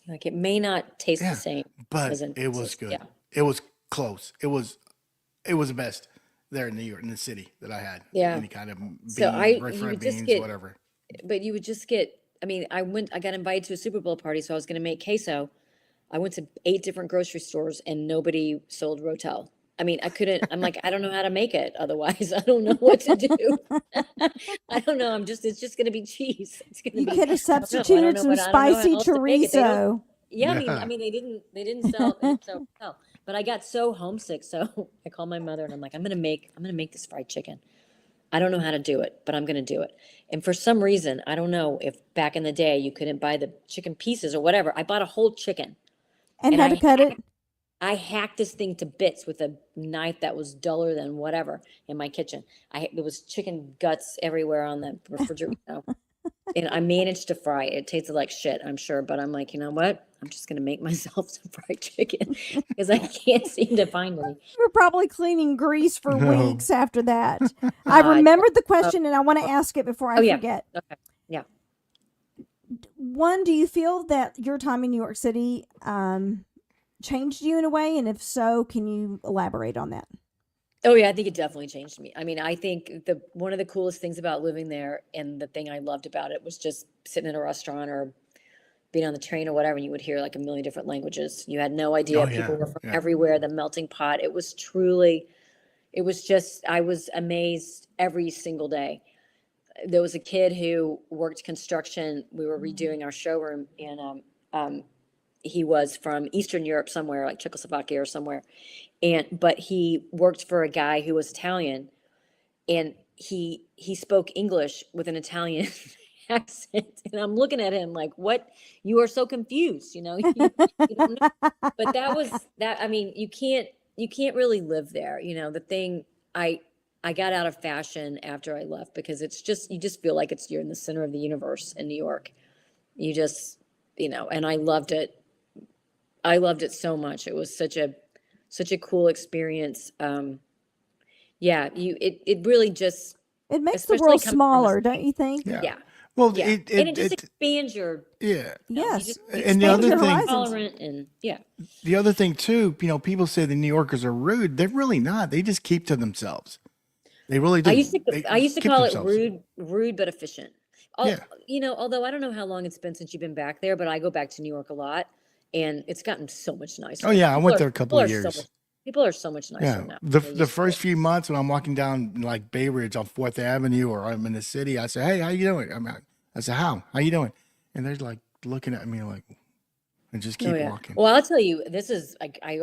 like it may not taste the Yeah, same but as in it was Texas. good. Yeah, It was close. It was the best there in New York, in the city that I had. yeah. Any kind of So beans, red you fried would just beans, get, whatever. but you would just get. I mean, I got invited to a Super Bowl party, so I was going to make queso. I went to 8 different grocery stores and nobody sold Rotel. I mean, I couldn't, I'm like, I don't know how to make it otherwise. I don't know what to do. I don't know. It's just going to be cheese. It's going to You be, could have I don't know. substituted some I don't know how spicy else to make it. They don't, chorizo. yeah, Yeah. they didn't sell Rotel. But I got so homesick. So I called my mother and I'm like, I'm going to make this fried chicken. I don't know how to do it, but I'm going to do it. And for some reason, I don't know if back in the day you couldn't buy the chicken pieces or whatever. I bought a whole chicken And and had to cut it. I hacked this thing to bits with a knife that was duller than whatever in my kitchen. There was chicken guts everywhere on the refrigerator, and I managed to fry it. It tasted like shit, I'm sure, but I'm like, you know what? I'm just going to make myself some fried chicken because I can't seem to find any. You were probably cleaning grease for No. weeks after that. I Uh, remembered the oh, question and I want to ask it before I oh yeah. forget. Okay. Yeah. One, do you feel that your time in New York City changed you in a way? And if so, can you elaborate on that? Oh yeah, I think it definitely changed me. I mean, I think one of the coolest things about living there and the thing I loved about it was just sitting in a restaurant or being on the train or whatever, and you would hear like a million different languages. You had no idea. Oh People yeah, were from yeah. everywhere, the melting pot. It was just, I was amazed every single day. There was a kid who worked construction. We were redoing our showroom, and he was from Eastern Europe somewhere, like Czechoslovakia or somewhere. But he worked for a guy who was Italian, and he spoke English with an Italian accent. And I'm looking at him like, what? You are so confused, you don't know. But that was that. I mean, you can't really live there. The thing, I got out of fashion after I left because you just feel like you're in the center of the universe in New York. You just, and I loved it. I loved it so much. It was such a cool experience. Yeah, it really just, It makes the especially world coming from smaller, don't you think? Yeah. yeah, Well, yeah. And it it just expands your, yeah. you Yes. just And the Expand other your thing, horizons. tolerant and yeah. the other thing too, people say the New Yorkers are rude. They're really not. They just keep to themselves. They really do. I used to Keep call it themselves. rude but efficient. Yeah. Although I don't know how long it's been since you've been back there, but I go back to New York a lot, and it's gotten so much nicer. Oh yeah, I People went are there a couple people of are so years. much people are so much nicer Yeah, now the than they the used to first be. few months when I'm walking down like Bay Ridge on 4th Avenue or I'm in the city, I say, "Hey, how you doing?" I say, How you doing?" And they're like looking at me like, and just Oh keep yeah. walking. Well, I'll tell you, this is like I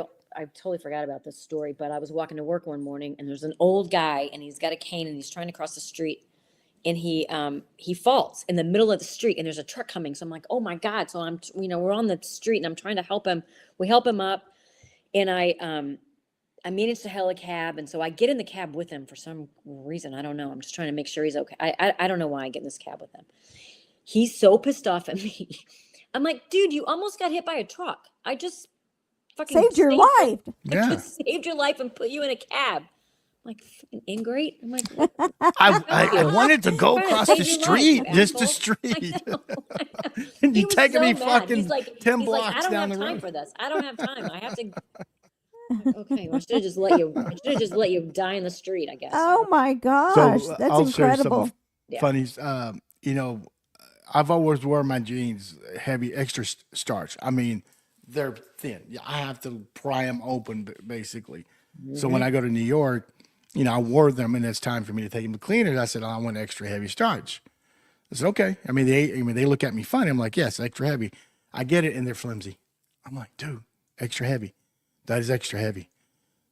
totally forgot about this story, but I was walking to work one morning and there's an old guy and he's got a cane and he's trying to cross the street and he falls in the middle of the street and there's a truck coming. So I'm like, oh my God. So we're on the street and I'm trying to help him. We help him up and I managed to hail a cab. And so I get in the cab with him for some reason. I don't know. I'm just trying to make sure he's okay. I don't know why I get in this cab with him. He's so pissed off at me. I'm like, dude, you almost got hit by a truck. I just fucking Saved your life. I Yeah, just saved your life and put you in a cab. I'm like, fucking ingrate. I'm like, what? I wanted to go Trying to across the save your life, street, you just the asshole. I street, know. and He you was taking so me mad. fucking He's 10 like, I blocks don't down have the time road. for this. I don't have time. I have to. Okay, well, I should have just let you. I should have just let you die in the street, I guess. Oh my gosh, that's I'll share incredible. some funnies. You know, I've always worn my jeans heavy, extra starch. I mean, they're thin. Yeah, I have to pry them open, basically. So when I go to New York, you know, I wore them, and it's time for me to take them to cleaners. I said, oh, I want extra heavy starch. I said, okay. I mean, they look at me funny. I'm like, yes, extra heavy. I get it, and they're flimsy. I'm like, dude, extra heavy. That is extra heavy.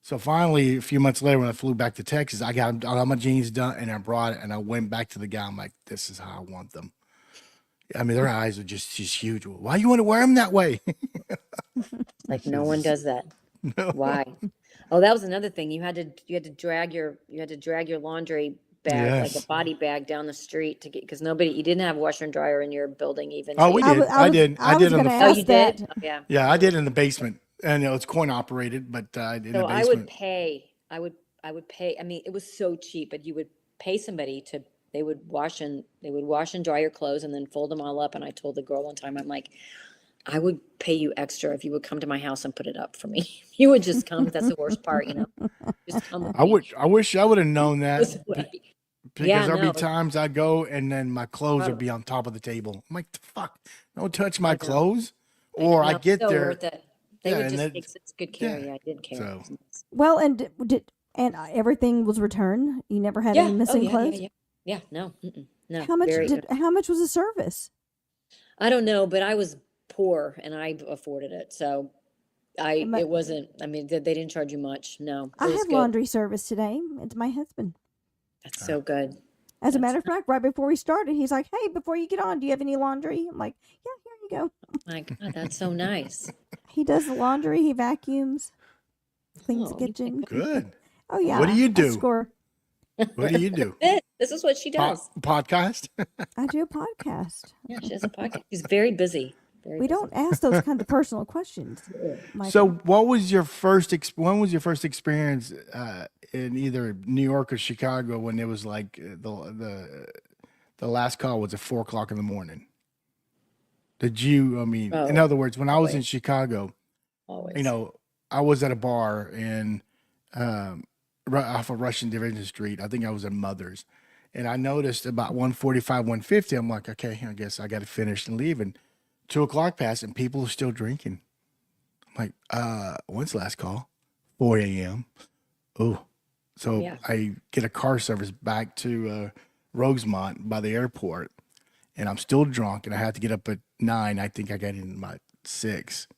So finally, a few months later, when I flew back to Texas, I got all my jeans done, and I brought it, and I went back to the guy. I'm like, this is how I want them. I mean, their eyes are just huge. Why you want to wear them that way? Like no one does that. No. Why? Oh, that was another thing. You had to drag your laundry bag, like a body bag, down the street to get, because you didn't have washer and dryer in your building even. Oh, we did. I did. I did on the Oh, you did? Oh, yeah. Yeah, I did in the basement. And it's coin operated, but in the basement. I would pay. I mean, it was so cheap, but you would pay somebody to. They would wash and dry your clothes and then fold them all up. And I told the girl one time, I'm like, I would pay you extra if you would come to my house and put it up for me. You would just come. That's the worst part, you know. Just come. With me. I wish I would have known that. Because there'll be no. times I go and then my clothes will be on top of the table. I'm like, the fuck, don't touch my clothes. Or I get there. Worth it. They would just take such good care. Yeah, I didn't care. So. Well, and everything was returned. You never had any missing clothes. Yeah, no, no. How much was the service? I don't know, but I was poor and I afforded it, so it wasn't. I mean, they didn't charge you much. No, I had laundry service today. It's my husband. That's so good. As a matter of fact, right before we started, he's like, "Hey, before you get on, do you have any laundry?" I'm like, "Yeah, here you go." My God, that's so nice. He does the laundry. He vacuums, cleans the kitchen. Good. Oh yeah. What do you do? What do you do? This is what she does. Podcast? I do a podcast. Yeah, she has a podcast. She's very busy. We don't ask those kind of personal questions. So, what was your first? When was your first experience in either New York or Chicago when it was like the last call was at 4:00 in the morning? Did you? I mean, in other words, when I was in Chicago, you know, I was at a bar in off of Russian Division Street. I think I was at Mother's, and I noticed about 1:45, 1:50. I'm like, okay, I guess I got to finish and leave. And 2:00 passed, and people are still drinking. I'm like, when's the last call? 4 a.m. Oh, so I get a car service back to Rosemont by the airport, and I'm still drunk, and I had to get up at 9. I think I got in about 6.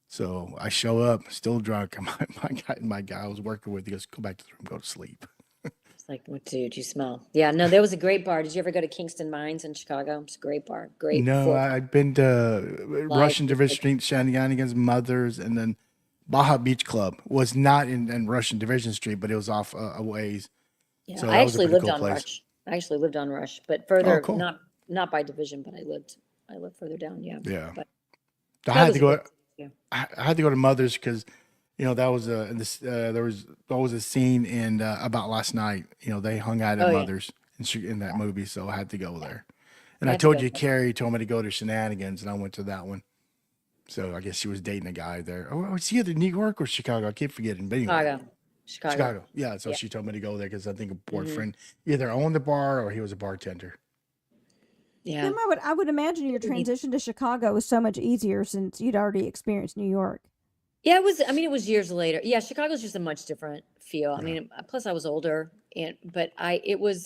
So I show up, still drunk. My guy I was working with, he goes, go back to the room, go to sleep. It's like, what did you smell? Yeah, no, there was a great bar. Did you ever go to Kingston Mines in Chicago? It's a great bar. Great. No, I've been to Russian Division Street, Shenanigans, Mother's, and then Baja Beach Club was not in Russian Division Street, but it was off a ways. Yeah, so I actually lived on Rush. I actually lived on Rush, but further, not by division, but I lived further down. Yeah. Yeah. But I had to go. I had to go to Mother's because, you know, that was there was always a scene in About Last Night. You know, they hung out at Mother's in that movie, so I had to go there. And I told you, Carrie told me to go to Shenanigans, and I went to that one. So I guess she was dating a guy there. Oh, was he either New York or Chicago? I keep forgetting. But anyway, Chicago. Yeah, so she told me to go there because I think a boyfriend either owned the bar or he was a bartender. Yeah. Tim, I would imagine your transition to Chicago was so much easier since you'd already experienced New York. Yeah, it was. I mean, it was years later. Yeah, Chicago's just a much different feel. I mean, plus I was older, it was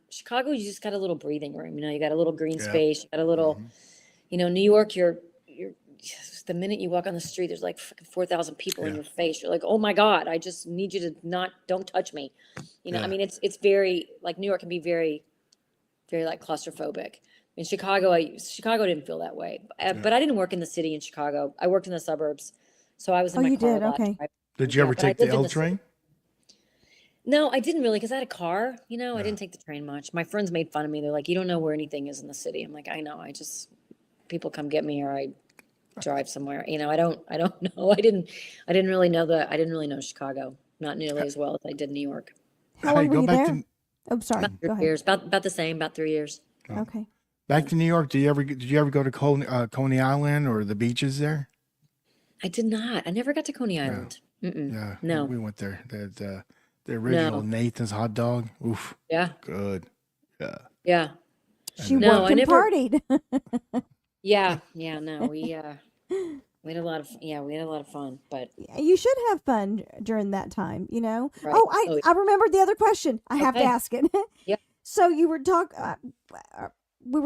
Chicago. You just got a little breathing room. You know, you got a little green space. You got a little, you know, New York. You're the minute you walk on the street, there's like 4,000 people in your face. You're like, oh my God, I just need you to don't touch me. You know, I mean, it's very like New York can be very, very like claustrophobic. In Chicago, Chicago didn't feel that way, but I didn't work in the city in Chicago. I worked in the suburbs, so I was in my car a lot. Okay. Did you ever take the L train? No, I didn't really, because I had a car. You know, I didn't take the train much. My friends made fun of me. They're like, "You don't know where anything is in the city." I'm like, "I know. People come get me, or I drive somewhere." You know, I don't know. I didn't really know Chicago, not nearly as well as I did New York. How long were you there? Sorry. About 3 years. About the same. About 3 years. Okay. Back to New York. Did you ever go to Coney Island or the beaches there? I did not. I never got to Coney Island. Mm-mm. Yeah, No, we went there. The original no. Nathan's hot dog. Oof, Yeah, good. Yeah. yeah. She And No, worked I and never. partied. Yeah, yeah. No, we had a lot of we had a lot of fun, but You should have fun during that time, you know. right. Oh, I Oh, I remembered the other question. I have to okay. ask it. Yeah. So we were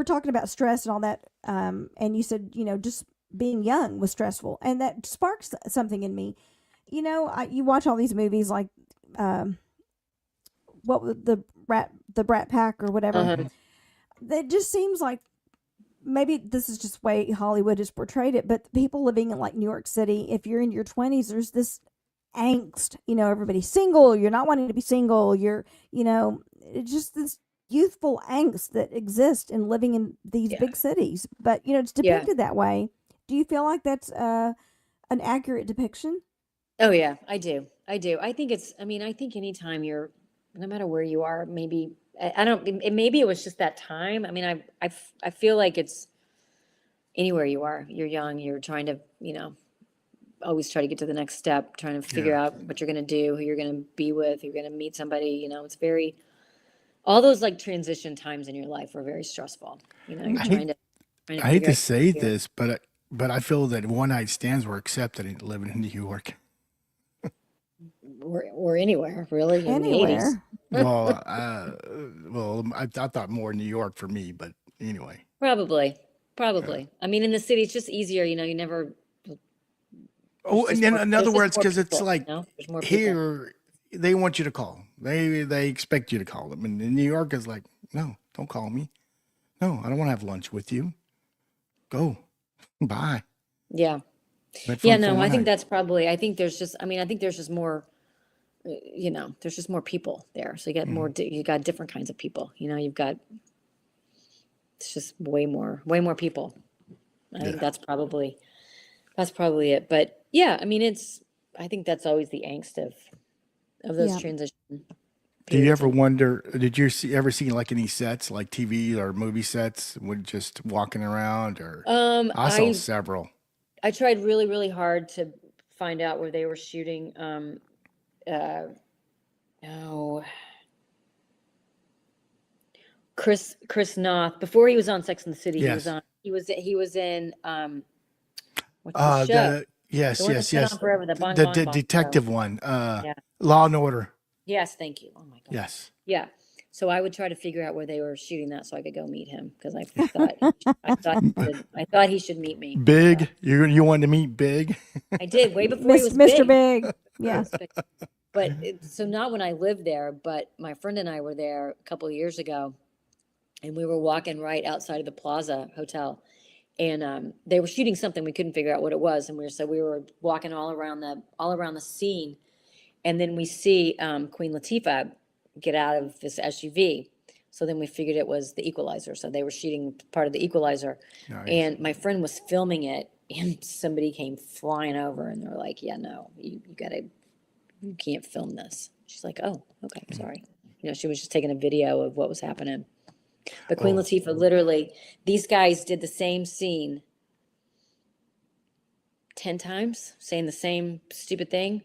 talking about stress and all that, and you said, you know, just being young was stressful, and that sparks something in me. You know, you watch all these movies like, um, the Brat Pack or whatever. Uh-huh. It just seems like maybe this is just the way Hollywood has portrayed it, but people living in like New York City, if you're in your 20s, there's this angst. You know, everybody's single. You're not wanting to be single. You know, it's just this youthful angst that exists in living in these Yeah. big cities. But, you know, it's Yeah. depicted that way. Do you feel like that's an accurate depiction? Oh yeah, I do. I do. I think it's, I mean, I think anytime you're, no matter where you are, maybe, I don't, maybe it was just that time. I mean, I feel like it's anywhere you are, you're young, you're trying to, always try to get to the next step, trying to figure Yeah. out what you're going to do, who you're going to be with, you're going to meet somebody, it's very, all those like transition times in your life are very stressful. You're I hate, trying to I hate figure to out say who you are. this, but I feel that one night stands were accepted in living in New York. Or anywhere really in the 80s. Anywhere. Well, I thought more New York for me, but anyway. Probably. Uh, I mean, in the city, it's just easier, you never, oh, and then in other there's just words, more because it's people, like there's more people. here, they want you to call. They expect you to call them. And in New York is like, no, don't call me. No, I don't want to have lunch with you. Go. Bye. Yeah. But Yeah, from no, I what think I, that's probably, I think there's just, I think there's just more, there's just more people there. So you got more, mm, you got different kinds of people, you've got, it's just way more people. I think yeah. that's probably it. But yeah, I think that's always the angst of those Yeah. transition Do you periods ever in. wonder, did you ever see like any sets, like TV or movie sets, when just walking around or I saw I several. I tried really, really hard to find out where they were shooting. Uh, oh, Chris Noth. Before he was on Sex and the City, Yes. he was in what's the show? The Yes, one yes, that's been yes. on forever, the Bong The Bong Bong show. detective one, Yeah. Law and Order. Yes, thank you. Oh my God. Yes. Yeah. So I would try to figure out where they were shooting that so I could go meet him because I thought he should meet me. Big. You wanted to meet Big? I did way before he was Mr. big. Big. Yeah. But so not when I lived there, but my friend and I were there a couple of years ago, and we were walking right outside of the Plaza Hotel, and they were shooting something we couldn't figure out what it was, and we were walking all around the scene, and then we see Queen Latifah get out of this SUV. So then we figured it was the Equalizer. So they were shooting part of the Equalizer, Nice. and my friend was filming it, and somebody came flying over, and they're like, "Yeah, no, you can't film this." She's like, "Oh, okay, sorry." She was just taking a video of what was happening. But Queen Oh, Latifah, literally, these guys did the same scene 10 times, saying the same stupid thing.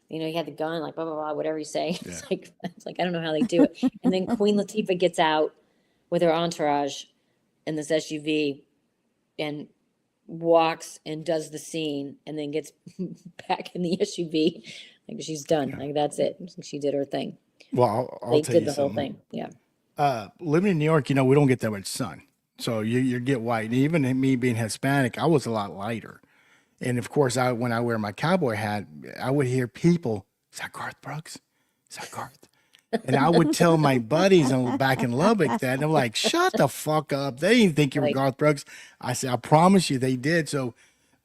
He had the gun, like blah, blah, blah, whatever you say. yeah. It's like, I don't know how they do it. And then Queen Latifah gets out with her entourage in this SUV and walks and does the scene and then gets back in the SUV. Like she's done. Yeah. Like that's it. She did her thing. Well, I'll They tell did you the whole something. thing. Yeah. Living in New York, we don't get that much sun. So you get white. And even me being Hispanic, I was a lot lighter. And of course, when I wear my cowboy hat, I would hear people, "Is that Garth Brooks? Is that Garth?" And I would tell my buddies back in Lubbock that, and I'm like, "Shut the fuck up. They didn't think you were Like, Garth Brooks." I said, "I promise you they did." So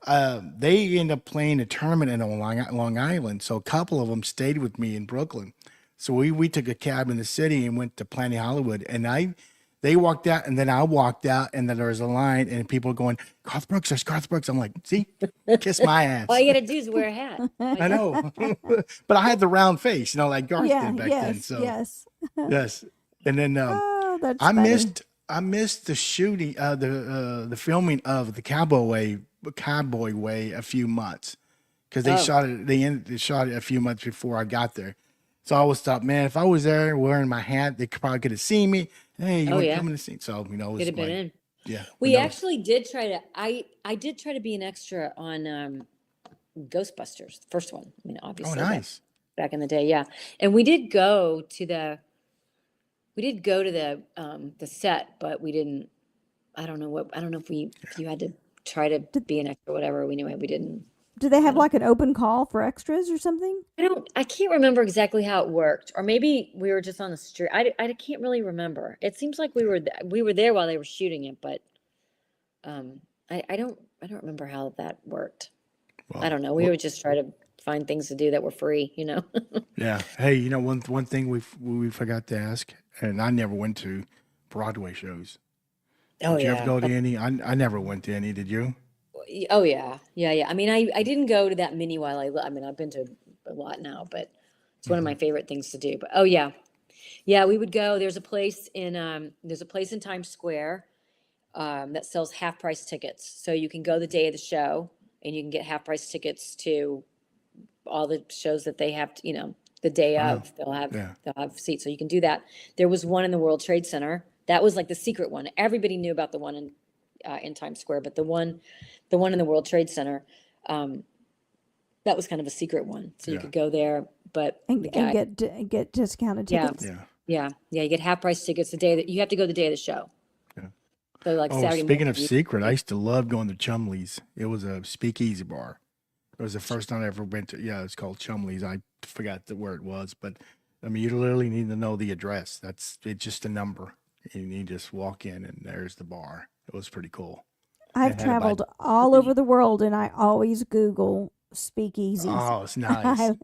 they ended up playing a tournament in Long Island. So a couple of them stayed with me in Brooklyn. So we took a cab in the city and went to Planet Hollywood. And they walked out, and then I walked out, and then there was a line, and people going, "Garth Brooks, there's Garth Brooks." I'm like, "See, kiss my ass." all you got to do is wear a hat. I know, but I had the round face, like Garth Yeah. did back then. Yes. So yes. yes, and then Oh, that's I funny. missed the shooting, the filming of the Cowboy Way a few months because they shot it. They shot it a few months before I got there. So I always thought, man, if I was there wearing my hat, they probably could have seen me. Hey, you want to come in the scene? So it was Could have been like, in. yeah. We actually did try to. I did try to be an extra on Ghostbusters, the first one. I mean, obviously, nice. Back in the day, yeah. And we did go to the the set, but we didn't. I don't know if you had to try to be an extra, or whatever. We didn't. Do they have like an open call for extras or something? I can't remember exactly how it worked, or maybe we were just on the street. I can't really remember. It seems like we were there while they were shooting it, but I don't remember how that worked. Well, I don't know. We would just try to find things to do that were free, Yeah. Hey, one thing we forgot to ask, and I never went to Broadway shows. Did you ever go to any? I never went to any. Did you? Oh yeah. I mean, I didn't go to that many while I mean, I've been to a lot now, but it's one of my favorite things to do. But we would go. There's a place in Times Square that sells half price tickets, so you can go the day of the show and you can get half price tickets to all the shows that they have. The day of, they'll have seats, so you can do that. There was one in the World Trade Center. That was like the secret one. Everybody knew about the one in Times Square, but the one in the World Trade Center, that was kind of a secret one. So you could go there, but get discounted tickets. Yeah. You get half price tickets the day that you have to go the day of the show. Yeah. So like Saturday. Speaking of secret, I used to love going to Chumley's. It was a speakeasy bar. It was the first time I ever went to. Yeah, it's called Chumley's. I forgot where it was, but I mean, you literally need to know the address. It's just a number. You just walk in and there's the bar. It was pretty cool. I've traveled all over the world and I always Google speakeasies. Oh, it's nice.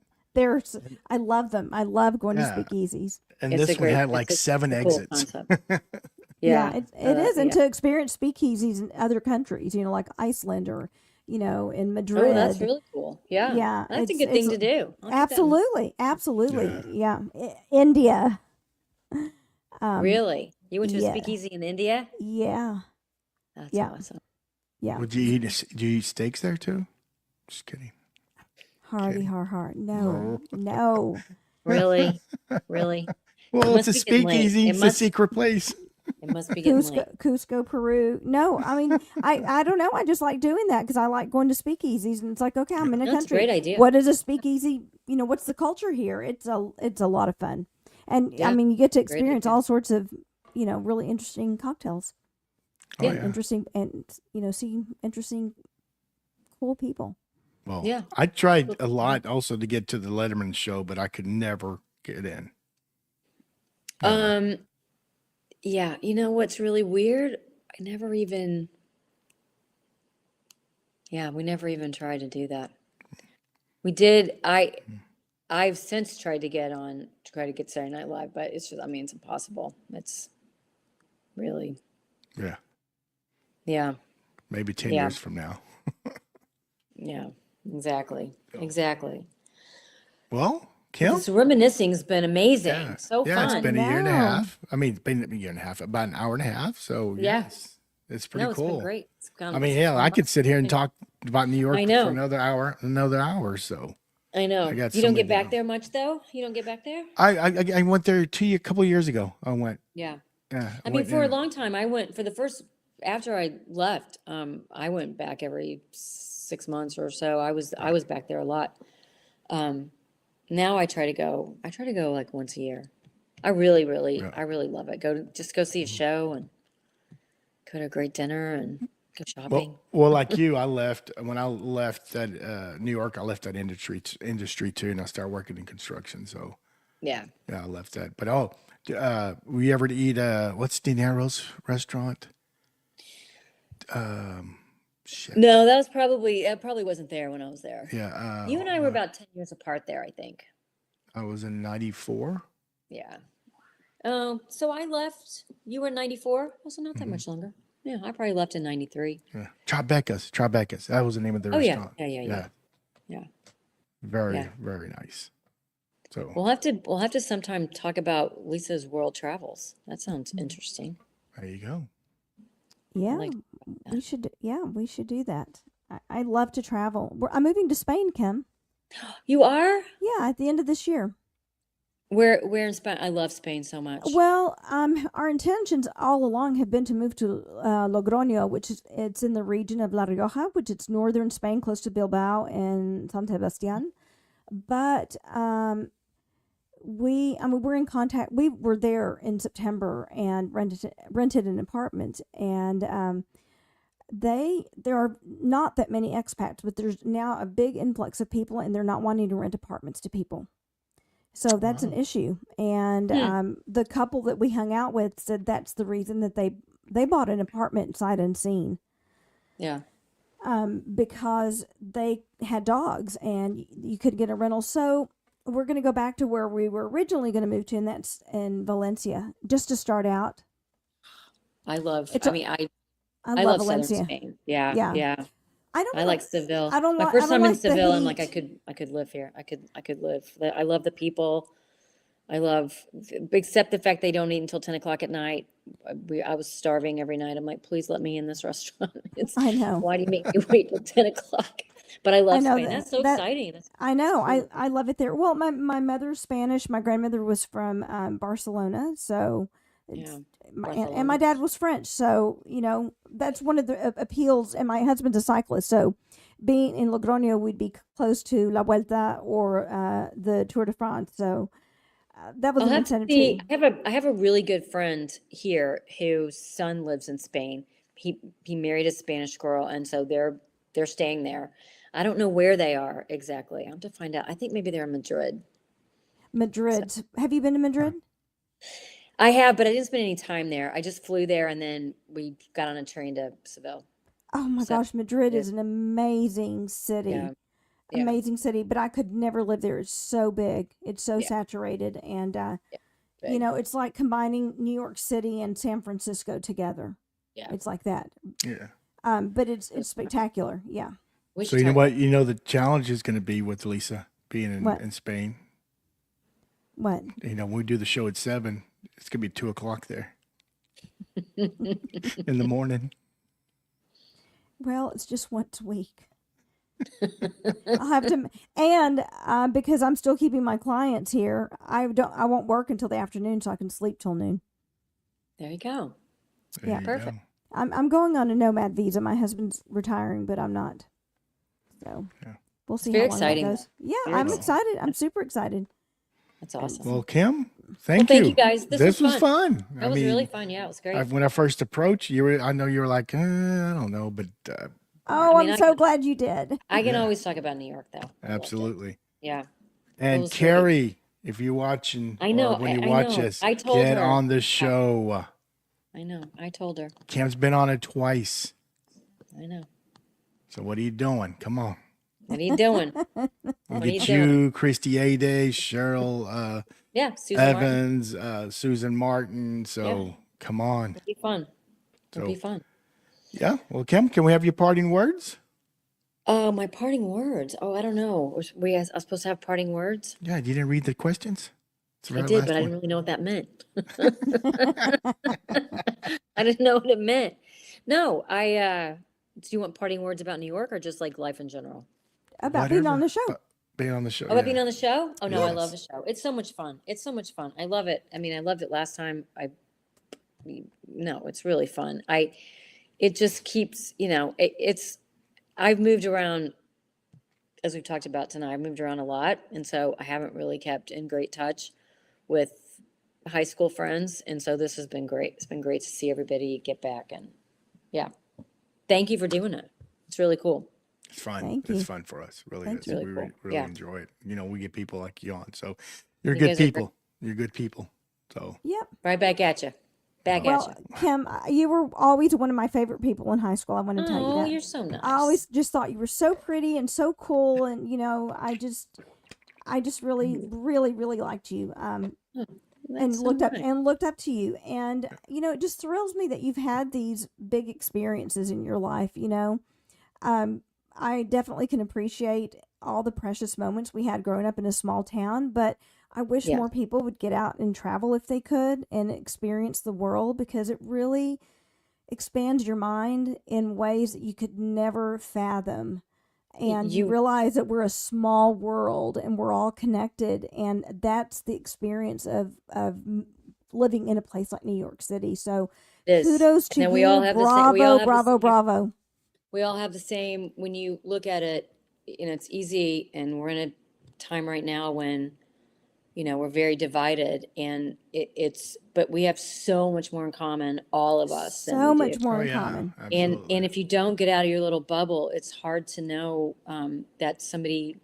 I love them. I love going to speakeasies. And this one had like 7 exits. Yeah, it is. And to experience speakeasies in other countries, like Iceland or, in Madrid. Oh, that's really cool. Yeah. Yeah. That's a good thing to do. Absolutely. Yeah. India. Really? You went to a speakeasy in India? Yeah. That's awesome. Yeah. Would you do you eat steaks there too? Just kidding. Hardy har. No. Really? Well, it's a speakeasy. It's a secret place. It must be getting late. Cusco, Peru. No, I mean, I don't know. I just like doing that because I like going to speakeasies, and it's like, okay, I'm in a country. That's a great idea. What is a speakeasy? What's the culture here? It's a lot of fun, and I mean, you get to experience all sorts of really interesting cocktails. Interesting, and see interesting, cool people. Well, I tried a lot also to get to the Letterman show, but I could never get in. Yeah, what's really weird? We never even tried to do that. We did. I've since tried to get Saturday Night Live, but it's just, it's impossible. It's really. Yeah. Yeah. Maybe 10 years from now. Yeah, exactly. Exactly. Well, Kim? This reminiscing's been amazing. Yeah. So fun. Yeah, it's been a year and a half. I mean, it's been a year and a half, about an hour and a half. So, yes, it's pretty cool. It's been great. I mean, hell, I could sit here and talk about New York for another hour. So. I know. You don't get back there much, though? You don't get back there? I went there a couple of years ago. I went. Yeah. Yeah. I mean, for a long time, I went after I left, I went back every 6 months or so. I was back there a lot. Now I try to go like once a year. I really love it. Go see a show and go to a great dinner and go shopping. Well, like you, when I left that New York, I left that industry too, and I started working in construction. So yeah, I left that. But we ever eat what's De Niro's restaurant? Shit. No, it probably wasn't there when I was there. Yeah. You and I were about 10 years apart there, I think. I was in 94. Yeah. So I left, you were in 94? Also not that much longer. Yeah, I probably left in 93. Yeah. Tribeca's. That was the name of the restaurant. Yeah. Very, very nice. So we'll have to sometime talk about Lisa's world travels. That sounds interesting. There you go. Yeah, we should do that. I love to travel. I'm moving to Spain, Kim. You are? Yeah, at the end of this year. Where in Spain? I love Spain so much. Well, our intentions all along have been to move to Logroño, which is it's in the region of La Rioja, which is northern Spain, close to Bilbao and San Sebastian. But we're in contact. We were there in September and rented an apartment, and there are not that many expats, but there's now a big influx of people, and they're not wanting to rent apartments to people. So that's an issue. And the couple that we hung out with said that's the reason that they bought an apartment sight unseen. Yeah. Because they had dogs and you could get a rental. So we're going to go back to where we were originally going to move to, and that's in Valencia, just to start out. I love love Valencia. Southern Spain. Yeah. I like Seville. My first time in Seville, I'm like, I could live here. I could live. I love the people. I love, except the fact they don't eat until 10 o'clock at night. I was starving every night. I'm like, please let me in this restaurant. I know. Why do you make me wait till 10 o'clock? But I love Spain. That's so exciting. I know. I love it there. Well, my mother's Spanish. My grandmother was from Barcelona. So, and my dad was French. So, that's one of the appeals. And my husband's a cyclist. So being in Logroño, we'd be close to La Vuelta or the Tour de France. So that was an incentive too. I have a really good friend here whose son lives in Spain. He married a Spanish girl, and so they're staying there. I don't know where they are exactly. I have to find out. I think maybe they're in Madrid. So, have you been to Madrid? I have, but I didn't spend any time there. I just flew there, and then we got on a train to Seville. Oh my gosh, Madrid is an amazing city. Yeah. Amazing city, but I could never live there. It's so big. It's so saturated, and it's like combining New York City and San Francisco together. Yeah, it's like that. Yeah. But it's spectacular. Yeah. So you know what? The challenge is going to be with Lisa being in Spain. What? When we do the show at 7, it's going to be 2 o'clock there in the morning. Well, it's just once a week. I'll have to, and because I'm still keeping my clients here, I won't work until the afternoon, so I can sleep till noon. There you go. Perfect. I'm going on a nomad visa. My husband's retiring, but I'm not. So we'll see how long that goes. Yeah, I'm excited. I'm super excited. That's awesome. Well, Kim, thank you. Thank you guys. This was fun. That was really fun. Yeah, it was great. When I first approached you, I know you were like, I don't know, but. I'm so glad you did. I can always talk about New York, though. Absolutely. Yeah. And Carrie, if you're watching, I know when you watch us, get her. on the show. I know. I told her. Kim's been on it twice. I know. So what are you doing? Come on. What are you doing? We'll get you, Christy Ade, Cheryl Susan Evans, Susan Martin. So come on. It'll be fun. It'll be fun. Yeah. Well, Kim, can we have your parting words? My parting words. Oh, I don't know. I was supposed to have parting words? Yeah. You didn't read the questions? I did, but I didn't really know what that meant. I didn't know what it meant. No, do you want parting words about New York or just like life in general? About being on the show. Being on the show. About being on the show? Oh, no, I love the show. It's so much fun. I love it. I mean, I loved it last time. It's really fun. It just keeps, I've moved around, as we've talked about tonight, I've moved around a lot. And so I haven't really kept in great touch with high school friends. And so this has been great. It's been great to see everybody get back. And thank you for doing it. It's really cool. It's fun. Thank you. It's fun for us. Really is. Really we cool. really enjoy it. We get people like you on. So you're good people. You're good people. So yep. Right back at you. Well, Kim, you were always one of my favorite people in high school. I want to tell you that. Oh, you're so nice. I always just thought you were so pretty and so cool, and I just really, really, really liked you. And looked up to you, and it just thrills me that you've had these big experiences in your life. I definitely can appreciate all the precious moments we had growing up in a small town, but I wish more people would get out and travel if they could and experience the world, because it really expands your mind in ways that you could never fathom. And you realize that we're a small world and we're all connected. And that's the experience of living in a place like New York City. So kudos to you. We all have Bravo. We all have the same, when you look at it, it's easy, and we're in a time right now when, we're very divided, and but we have so much more in common, all of us. So much more in common. Absolutely. And if you don't get out of your little bubble, it's hard to know that somebody,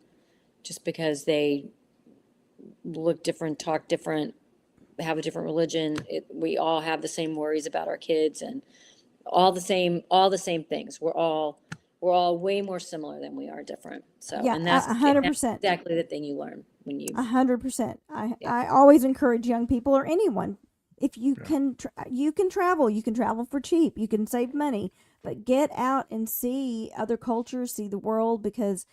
just because they look different, talk different, have a different religion, we all have the same worries about our kids and all the same things. We're all way more similar than we are different. So, yeah, and that's 100%. Exactly the thing you learn when you 100%. I always encourage young people or anyone, if you can, you can travel. You can travel for cheap. You can save money, but get out and see other cultures, see the world, because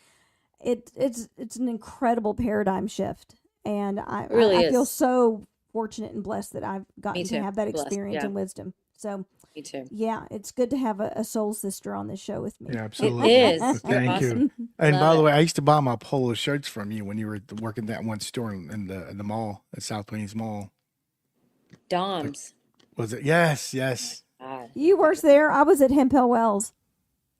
it's an incredible paradigm shift. And I feel so fortunate and blessed that I've gotten to have that experience and wisdom. So me too. Yeah, it's good to have a soul sister on this show with me. Yeah, absolutely. It is. Thank you. And by the way, I used to buy my polo shirts from you when you were working that one store in the mall at South Plains Mall. Dom's. Was it? Yes. God. You worked there. I was at Hempel Wells.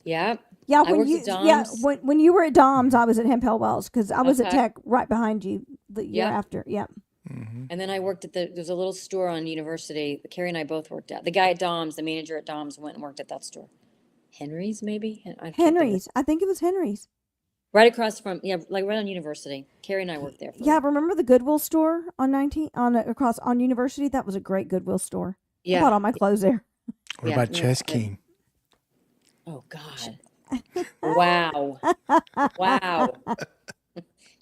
Yeah. Yeah, when you were at Dom's, I was at Hempel Wells because I was at Tech right behind you the year after. Yep. Mm-hmm. And then I worked at there's a little store on University. Carrie and I both worked at. The guy at Dom's, the manager at Dom's, went and worked at that store. Henry's, maybe? Henry's. I think it was Henry's. Right across from, like right on University. Carrie and I worked there. Remember the Goodwill store on on University? That was a great Goodwill store. Yeah. I bought all my clothes there. What about checkin? Oh, God. Wow.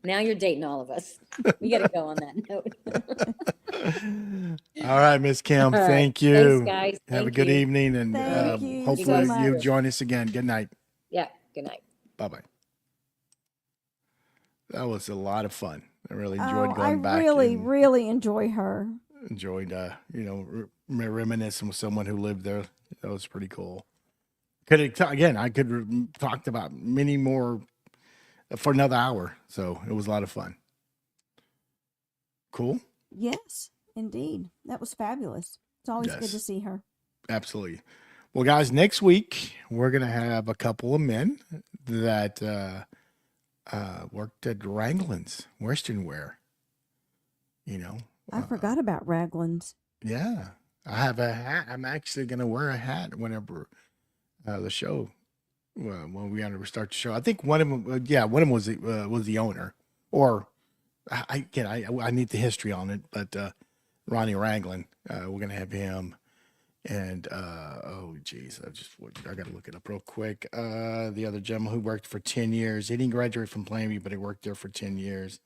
Now you're dating all of us. We got to go on that note. All right, Miss Kim. Thank you. Thanks, guys. Have a good evening, and hopefully you join us again. Good night. Yeah. Good night. Bye-bye. That was a lot of fun. I really enjoyed going back. I really enjoy her. Enjoyed, reminiscing with someone who lived there. That was pretty cool. I could have talked about many more for another hour. So it was a lot of fun. Cool. Yes, indeed. That was fabulous. It's always good to see her. Absolutely. Well, guys, next week we're going to have a couple of men that worked at Raglan's Western Wear. I forgot about Raglan's. Yeah. I have a hat. I'm actually going to wear a hat whenever the show, when we start the show. I think one of them was the owner, or I need the history on it, but Ronnie Raglan, we're going to have him, and I got to look it up real quick. The other gentleman who worked for 10 years, he didn't graduate from Plainview, but he worked there for 10 years.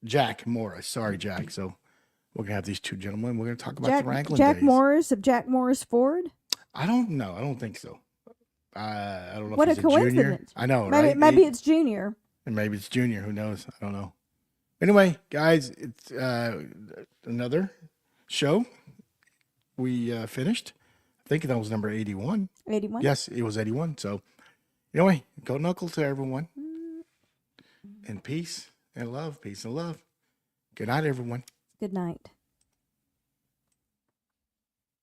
Jack Morris. Sorry, Jack. So we're going to have these two gentlemen. We're going to talk about the Raglan Jack days. Morris of Jack Morris Ford? I don't know. I don't think so. I don't know what if he's a coincidence. Junior. I know, right? Maybe it's Junior. And maybe it's Junior. Who knows? I don't know. Anyway, guys, it's another show. We finished. I think that was number 81. 81? Yes, it was 81. So anyway, go Knuckle to everyone. And peace and love. Peace and love. Good night, everyone. Good night.